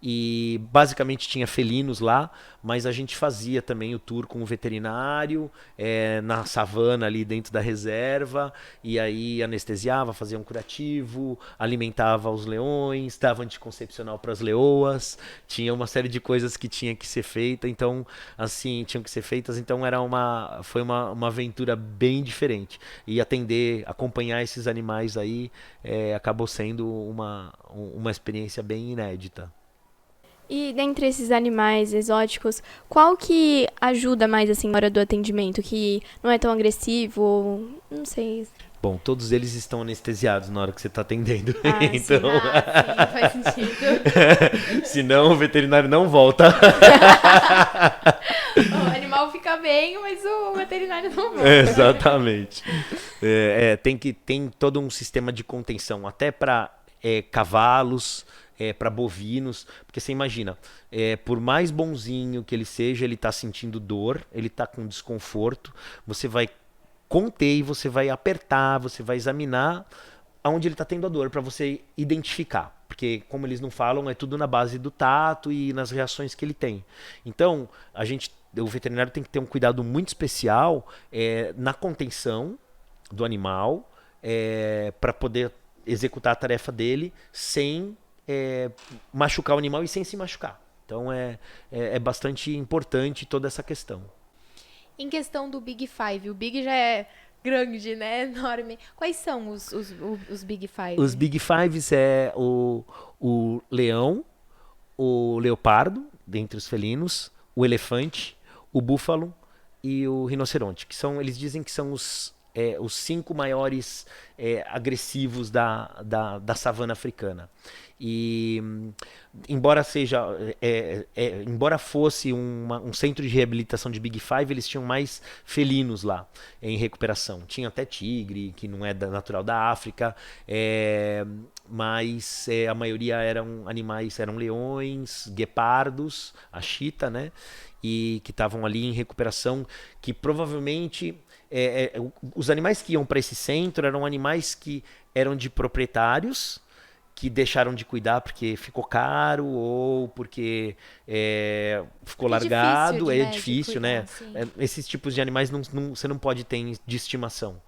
e basicamente tinha felinos lá, mas a gente fazia também o tour com o veterinário na savana ali dentro da reserva, e aí anestesiava, fazia um curativo, alimentava os leões, dava anticoncepcional para as leoas, tinha uma série de coisas que tinha que ser feita, então assim, tinham que ser feitas, então foi uma aventura bem diferente, e acompanhar esses animais aí acabou sendo uma experiência bem inédita. E dentre esses animais exóticos, qual que ajuda mais assim na hora do atendimento, que não é tão agressivo, não sei. Bom, todos eles estão anestesiados na hora que você está atendendo. Então, Sim, faz sentido. Senão o veterinário não volta. O animal fica bem, mas o veterinário não volta. Exatamente. Tem todo um sistema de contenção, até para cavalos, para bovinos, porque você imagina, por mais bonzinho que ele seja, ele está sentindo dor, ele está com desconforto, você vai conter e você vai apertar, você vai examinar aonde ele está tendo a dor para você identificar, porque como eles não falam, é tudo na base do tato e nas reações que ele tem. Então, o veterinário tem que ter um cuidado muito especial na contenção do animal, para poder executar a tarefa dele sem machucar o animal e sem se machucar. Então é bastante importante toda essa questão. Em questão do Big Five, o Big já é grande, né? Enorme. Quais são os Big Five? Os Big Fives o leão, o leopardo, dentre os felinos, o elefante, o búfalo e o rinoceronte, eles dizem que são os 5 maiores agressivos da savana africana. E embora fosse um centro de reabilitação de Big Five, eles tinham mais felinos lá em recuperação. Tinha até tigre, que não é natural da África, mas a maioria eram leões, guepardos, a chita, né? E que estavam ali em recuperação, que provavelmente os animais que iam para esse centro eram animais que eram de proprietários que deixaram de cuidar porque ficou caro ou porque ficou largado, é difícil, né? Esses tipos de animais você não pode ter de estimação.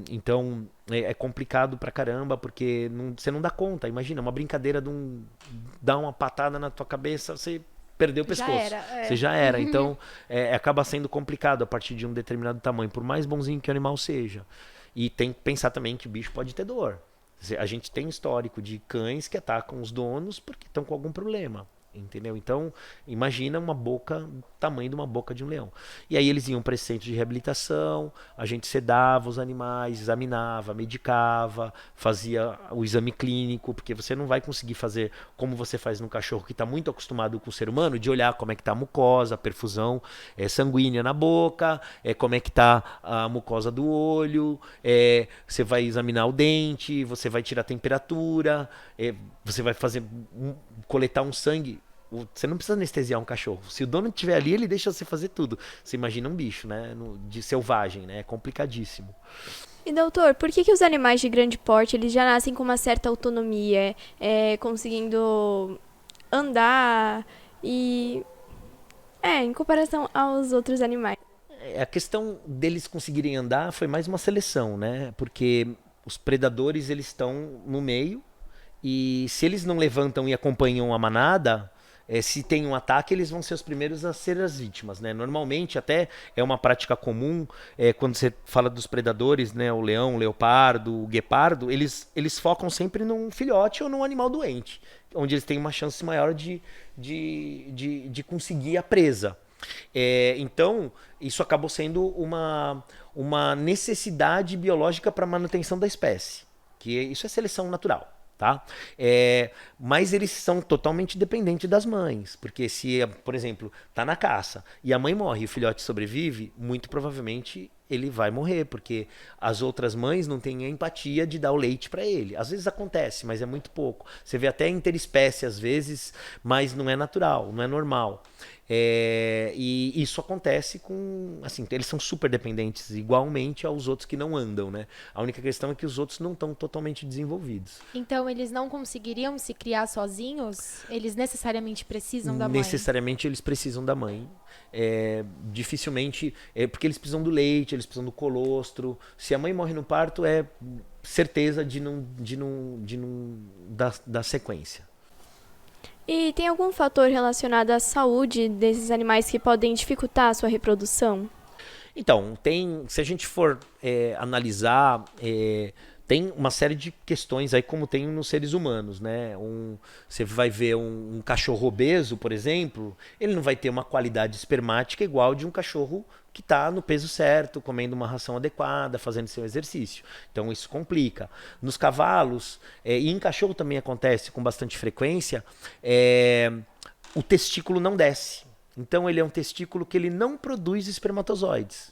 Então é complicado pra caramba porque você não dá conta. Imagina, uma brincadeira de dar uma patada na tua cabeça, você perdeu o pescoço. Você já era. Então acaba sendo complicado a partir de um determinado tamanho, por mais bonzinho que o animal seja. E tem que pensar também que o bicho pode ter dor. A gente tem histórico de cães que atacam os donos porque estão com algum problema. Entendeu? Então, imagina uma boca, tamanho de uma boca de um leão. E aí eles iam para esse centro de reabilitação, a gente sedava os animais, examinava, medicava, fazia o exame clínico, porque você não vai conseguir fazer como você faz no cachorro que está muito acostumado com o ser humano, de olhar como é que está a mucosa, a perfusão sanguínea na boca, como é que está a mucosa do olho, você vai examinar o dente, você vai tirar a temperatura, você vai coletar um sangue. Você não precisa anestesiar um cachorro. Se o dono estiver ali, ele deixa você fazer tudo. Você imagina um bicho, né? De selvagem, né? É complicadíssimo. E doutor, por que os animais de grande porte eles já nascem com uma certa autonomia, conseguindo andar e em comparação aos outros animais? A questão deles conseguirem andar foi mais uma seleção, né? Porque os predadores eles estão no meio e se eles não levantam e acompanham a manada, se tem um ataque, eles vão ser os primeiros a ser as vítimas, né? Normalmente, até é uma prática comum, quando você fala dos predadores, né? O leão, o leopardo, o guepardo, eles focam sempre num filhote ou num animal doente, onde eles têm uma chance maior de conseguir a presa. Então, isso acabou sendo uma necessidade biológica para a manutenção da espécie, que isso é seleção natural. Tá? Mas eles são totalmente dependentes das mães, porque se, por exemplo, tá na caça e a mãe morre e o filhote sobrevive, muito provavelmente ele vai morrer, porque as outras mães não têm a empatia de dar o leite para ele. Às vezes acontece, mas é muito pouco. Você vê até interespécie às vezes, mas não é natural, não é normal. E isso acontece com, assim, eles são super dependentes igualmente aos outros que não andam, né? A única questão é que os outros não estão totalmente desenvolvidos. Então eles não conseguiriam se criar sozinhos? Eles necessariamente precisam da mãe? Necessariamente eles precisam da mãe. Dificilmente, porque eles precisam do leite, eles precisam do colostro. Se a mãe morre no parto, é certeza de não dar sequência. E tem algum fator relacionado à saúde desses animais que podem dificultar a sua reprodução? Então, se a gente for analisar, tem uma série de questões aí, como tem nos seres humanos, né? Você vai ver um cachorro obeso, por exemplo, ele não vai ter uma qualidade espermática igual de um cachorro que está no peso certo, comendo uma ração adequada, fazendo seu exercício. Então isso complica. Nos cavalos, e em cachorro também acontece com bastante frequência, o testículo não desce. Então ele é um testículo que ele não produz espermatozoides.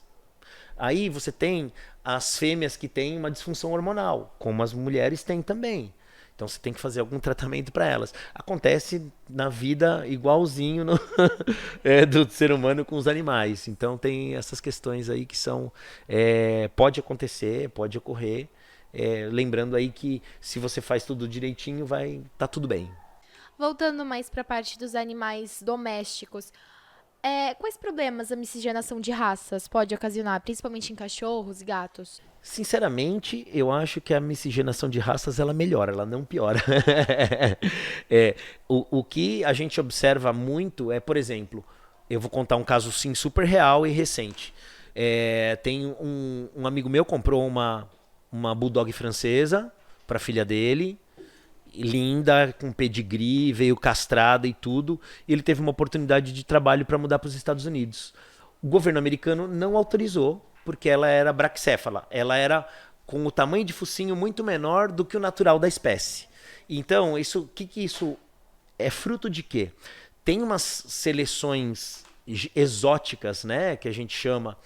Aí você tem as fêmeas que têm uma disfunção hormonal, como as mulheres têm também. Então você tem que fazer algum tratamento para elas. Acontece na vida igualzinho do ser humano com os animais. Então tem essas questões aí que são... pode acontecer, pode ocorrer. Lembrando aí que se você faz tudo direitinho, tá tudo bem. Voltando mais para a parte dos animais domésticos, quais problemas a miscigenação de raças pode ocasionar, principalmente em cachorros e gatos? Sinceramente, eu acho que a miscigenação de raças ela melhora, ela não piora. O que a gente observa muito por exemplo, eu vou contar um caso sim super real e recente. Tem um amigo meu comprou uma bulldog francesa para a filha dele, linda, com pedigree, veio castrada e tudo, e ele teve uma oportunidade de trabalho para mudar para os Estados Unidos. O governo americano não autorizou, porque ela era braquicéfala. Ela era com o tamanho de focinho muito menor do que o natural da espécie. Então, isso é fruto de quê? Tem umas seleções exóticas, né, que a gente chama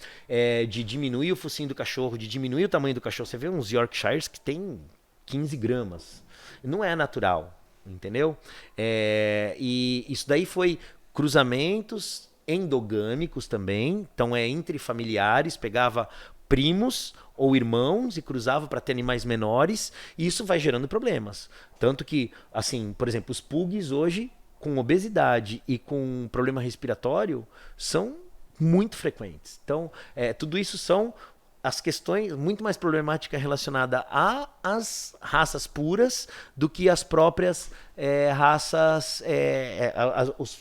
de diminuir o focinho do cachorro, de diminuir o tamanho do cachorro. Você vê uns Yorkshires que tem 15 gramas. Não é natural, entendeu? E isso daí foi cruzamentos endogâmicos também, então entre familiares, pegava primos ou irmãos e cruzava para ter animais menores, e isso vai gerando problemas. Tanto que, assim, por exemplo, os pugs hoje, com obesidade e com problema respiratório, são muito frequentes. Então, tudo isso são as questões muito mais problemáticas relacionadas às raças puras do que as próprias raças,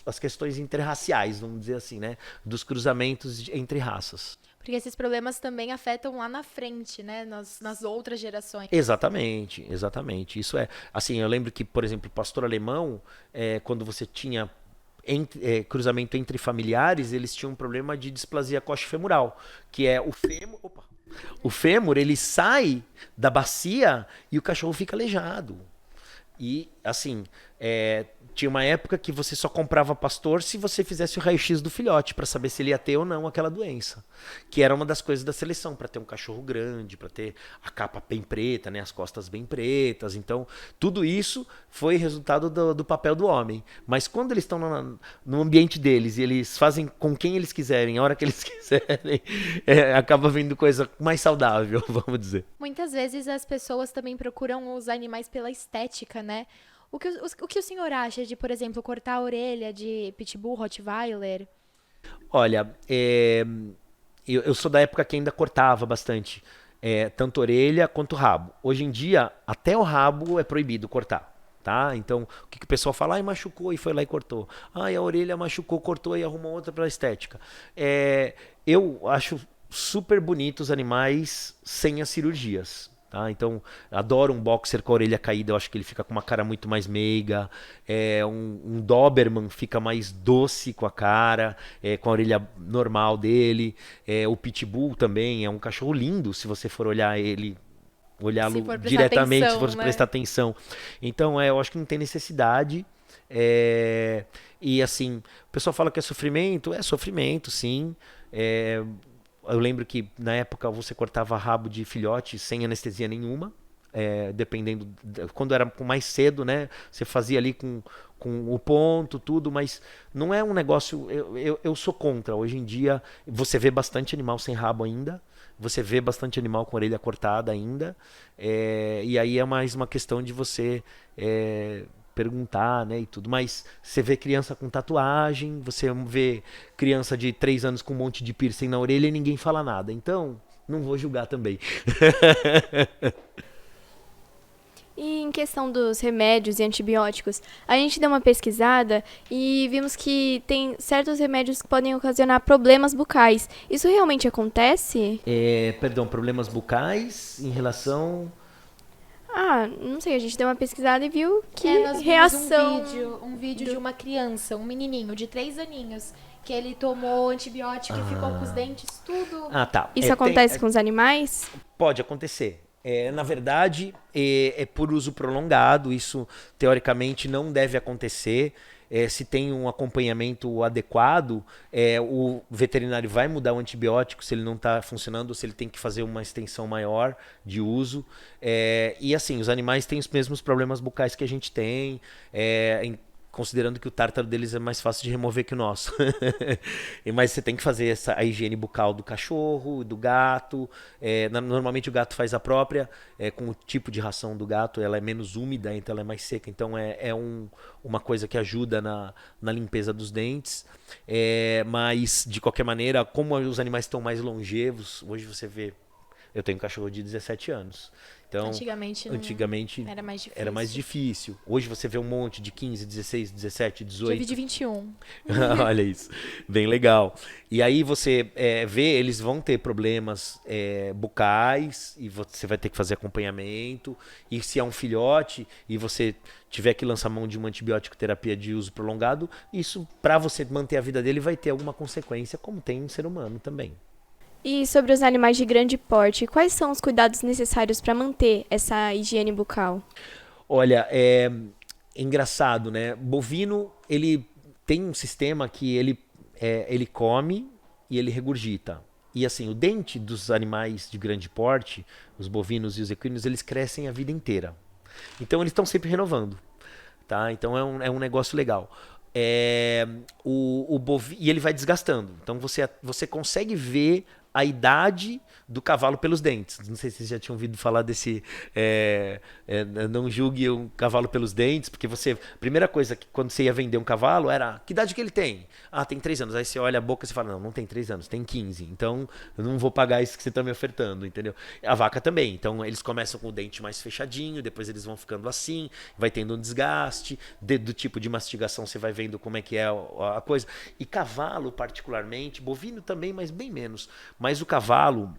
as questões interraciais, vamos dizer assim, né? Dos cruzamentos entre raças. Porque esses problemas também afetam lá na frente, né? Nas outras gerações. Exatamente, exatamente. Isso é. Assim, eu lembro que, por exemplo, o pastor alemão, quando você tinha cruzamento entre familiares, eles tinham um problema de displasia coxofemoral, que é o fêmur. Opa! O fêmur, ele sai da bacia e o cachorro fica aleijado. E, assim, tinha uma época que você só comprava pastor se você fizesse o raio-x do filhote, para saber se ele ia ter ou não aquela doença. Que era uma das coisas da seleção, para ter um cachorro grande, para ter a capa bem preta, né, as costas bem pretas. Então, tudo isso foi resultado do papel do homem. Mas quando eles estão no ambiente deles e eles fazem com quem eles quiserem, a hora que eles quiserem, acaba vindo coisa mais saudável, vamos dizer. Muitas vezes as pessoas também procuram os animais pela estética, né? O que o senhor acha de, por exemplo, cortar a orelha de Pitbull, Rottweiler? Olha, eu sou da época que ainda cortava bastante, tanto orelha quanto rabo. Hoje em dia, até o rabo é proibido cortar. Tá? Então, o que o pessoal fala? Ai, machucou e foi lá e cortou. Ai, a orelha machucou, cortou e arrumou outra para estética. Eu acho super bonito os animais sem as cirurgias. Tá? Então, adoro um boxer com a orelha caída, eu acho que ele fica com uma cara muito mais meiga. Um Doberman fica mais doce com a cara, com a orelha normal dele. O Pitbull também é um cachorro lindo, se você for olhar ele, olhá-lo diretamente, atenção, se for prestar atenção. Então, eu acho que não tem necessidade. E assim, o pessoal fala que é sofrimento, sim. Eu lembro que na época você cortava rabo de filhote sem anestesia nenhuma, dependendo, quando era mais cedo, né? Você fazia ali com o ponto, tudo, mas não é um negócio. Eu sou contra. Hoje em dia você vê bastante animal sem rabo ainda, você vê bastante animal com orelha cortada ainda, e aí é mais uma questão de você perguntar, né, e tudo. Mas você vê criança com tatuagem, você vê criança de 3 anos com um monte de piercing na orelha e ninguém fala nada. Então, não vou julgar também. E em questão dos remédios e antibióticos, a gente deu uma pesquisada e vimos que tem certos remédios que podem ocasionar problemas bucais. Isso realmente acontece? Problemas bucais em relação... Não sei, a gente deu uma pesquisada e viu que nós reação... vimos um vídeo de uma criança, um menininho de 3 aninhos, que ele tomou antibiótico e ficou com os dentes tudo... Tá. Isso acontece com os animais? Pode acontecer. Na verdade, é por uso prolongado, isso teoricamente não deve acontecer. Se tem um acompanhamento adequado, o veterinário vai mudar o antibiótico se ele não está funcionando, ou se ele tem que fazer uma extensão maior de uso. E assim, os animais têm os mesmos problemas bucais que a gente tem, considerando que o tártaro deles é mais fácil de remover que o nosso. Mas você tem que fazer a higiene bucal do cachorro, do gato. Normalmente o gato faz a própria, com o tipo de ração do gato, ela é menos úmida, então ela é mais seca. Então uma coisa que ajuda na limpeza dos dentes. Mas, de qualquer maneira, como os animais estão mais longevos, hoje você vê... Eu tenho um cachorro de 17 anos. Então, antigamente era mais difícil. Hoje você vê um monte de 15, 16, 17, 18. Tive de 21. Olha isso. Bem legal. E aí você vê, eles vão ter problemas bucais e você vai ter que fazer acompanhamento. E se é um filhote e você tiver que lançar mão de uma antibiótico terapia de uso prolongado, isso, para você manter a vida dele, vai ter alguma consequência, como tem um ser humano também. E sobre os animais de grande porte, quais são os cuidados necessários para manter essa higiene bucal? Olha, é engraçado, né? Bovino, ele tem um sistema que ele come e ele regurgita. E assim, o dente dos animais de grande porte, os bovinos e os equinos, eles crescem a vida inteira. Então eles estão sempre renovando, tá? Então é um negócio legal. E ele vai desgastando. Então você consegue ver a idade do cavalo pelos dentes. Não sei se vocês já tinham ouvido falar desse não julgue um cavalo pelos dentes, porque primeira coisa que quando você ia vender um cavalo era, que idade que ele tem? Ah, tem 3 anos. Aí você olha a boca e você fala, não tem 3 anos, tem 15. Então eu não vou pagar isso que você está me ofertando, entendeu? A vaca também. Então eles começam com o dente mais fechadinho, depois eles vão ficando assim, vai tendo um desgaste, do tipo de mastigação você vai vendo como é que é a coisa. E cavalo particularmente, bovino também, mas bem menos. Mas o cavalo,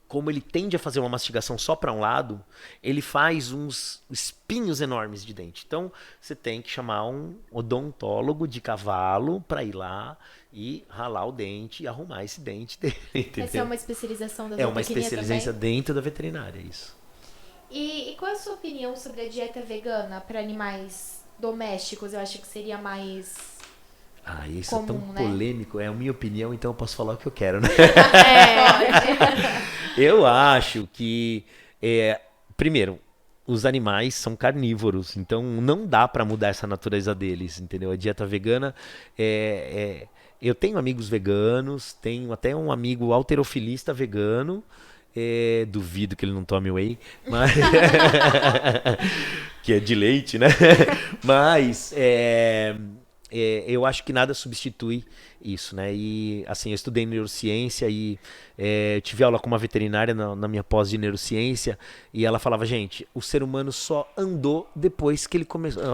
como ele tende a fazer uma mastigação só para um lado, ele faz uns espinhos enormes de dente. Então, você tem que chamar um odontólogo de cavalo para ir lá e ralar o dente e arrumar esse dente dele. Entendeu? Essa é uma especialização da É uma zootecnia especialização também. dentro da veterinária, isso. E qual é a sua opinião sobre a dieta vegana para animais domésticos? Eu acho que seria mais Ah, isso é tão comum, né? polêmico. É a minha opinião, então eu posso falar o que eu quero, né? Pode. Eu acho que, primeiro, os animais são carnívoros, então não dá para mudar essa natureza deles, entendeu? A dieta vegana eu tenho amigos veganos, tenho até um amigo halterofilista vegano, duvido que ele não tome whey, mas que é de leite, né? Mas eu acho que nada substitui isso, né? E assim, eu estudei neurociência e eu tive aula com uma veterinária na minha pós de neurociência e ela falava, gente, o ser humano só andou depois que ele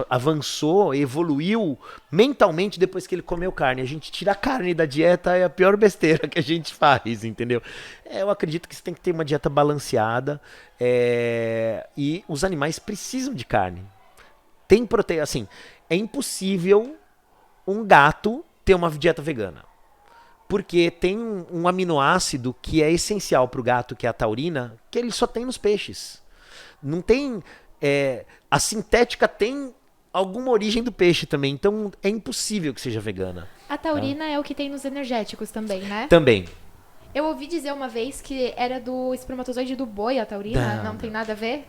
avançou, evoluiu mentalmente depois que ele comeu carne. A gente tira a carne da dieta é a pior besteira que a gente faz, entendeu? Eu acredito que você tem que ter uma dieta balanceada e os animais precisam de carne. Tem proteína, assim, é impossível um gato ter uma dieta vegana. Porque tem um aminoácido que é essencial para o gato, que é a taurina, que ele só tem nos peixes. Não tem... a sintética tem alguma origem do peixe também, então é impossível que seja vegana. A taurina é o que tem nos energéticos também, né? Também. Eu ouvi dizer uma vez que era do espermatozoide do boi a taurina. Não tem nada a ver?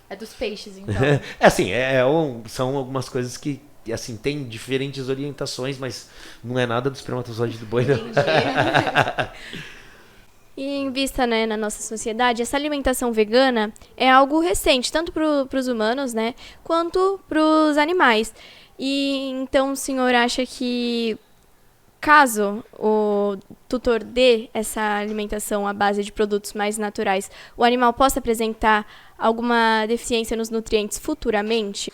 É dos peixes, então. Assim, são algumas coisas que assim, tem diferentes orientações, mas não é nada do espermatozoide do boi, não. Entendi. E em vista, né, na nossa sociedade, essa alimentação vegana é algo recente, tanto para os humanos, né, quanto para os animais. E então o senhor acha que, caso o tutor dê essa alimentação à base de produtos mais naturais, o animal possa apresentar alguma deficiência nos nutrientes futuramente?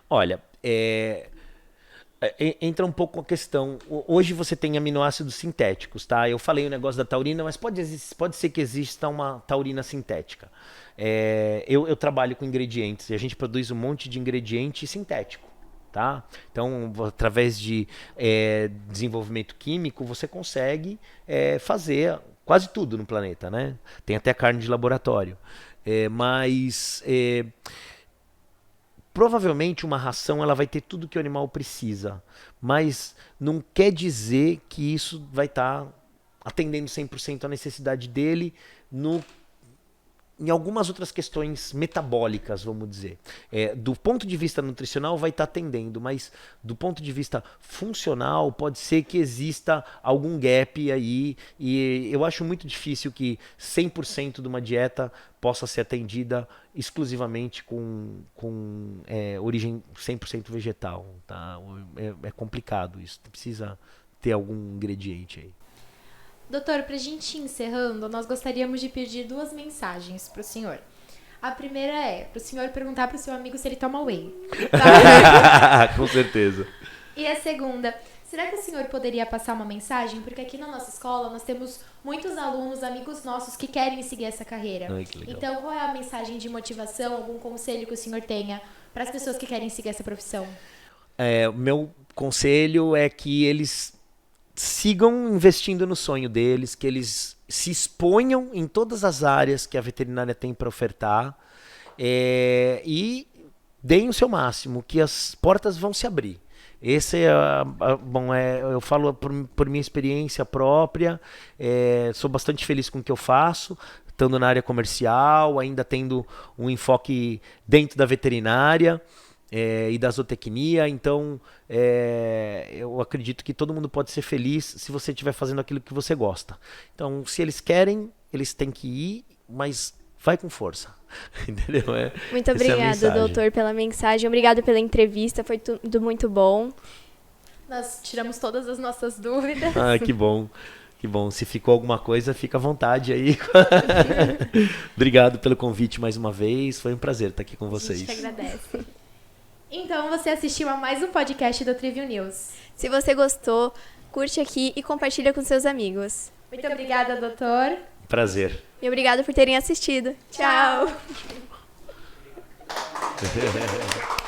Olha, entra um pouco a questão. Hoje você tem aminoácidos sintéticos, tá? Eu falei o negócio da taurina, mas pode ser que exista uma taurina sintética. Eu trabalho com ingredientes e a gente produz um monte de ingrediente sintético, tá? Então, através de desenvolvimento químico, você consegue fazer quase tudo no planeta, né? Tem até carne de laboratório. Mas provavelmente uma ração ela vai ter tudo que o animal precisa, mas não quer dizer que isso vai estar atendendo 100% a necessidade dele em algumas outras questões metabólicas, vamos dizer. Do ponto de vista nutricional vai estar atendendo, mas do ponto de vista funcional pode ser que exista algum gap aí, e eu acho muito difícil que 100% de uma dieta possa ser atendida exclusivamente com origem 100% vegetal. Tá? É complicado isso, precisa ter algum ingrediente aí. Doutor, para a gente ir encerrando, nós gostaríamos de pedir 2 mensagens para o senhor. A primeira é para o senhor perguntar para o seu amigo se ele toma whey. Tá? Com certeza. E a segunda, será que o senhor poderia passar uma mensagem? Porque aqui na nossa escola nós temos muitos alunos, amigos nossos que querem seguir essa carreira. Ai, que legal. Então, qual é a mensagem de motivação, algum conselho que o senhor tenha para as pessoas que querem seguir essa profissão? O meu conselho é que eles sigam investindo no sonho deles, que eles se exponham em todas as áreas que a veterinária tem para ofertar e deem o seu máximo, que as portas vão se abrir. Esse eu falo por minha experiência própria, sou bastante feliz com o que eu faço, estando na área comercial, ainda tendo um enfoque dentro da veterinária. e da zootecnia. Então, eu acredito que todo mundo pode ser feliz se você estiver fazendo aquilo que você gosta. Então, se eles querem, eles têm que ir, mas vai com força. Entendeu? Muito Essa é a obrigada, mensagem. doutor, pela mensagem. Obrigado pela entrevista, foi tudo muito bom. Nós tiramos todas as nossas dúvidas. Ah, que bom. Que bom. Se ficou alguma coisa, fica à vontade aí. Obrigado pelo convite mais uma vez. Foi um prazer estar aqui com A vocês. gente que agradece. Então, você assistiu a mais um podcast do Trivial News. Se você gostou, curte aqui e compartilha com seus amigos. Muito obrigada, doutor. Prazer. E obrigado por terem assistido. Tchau. Tchau.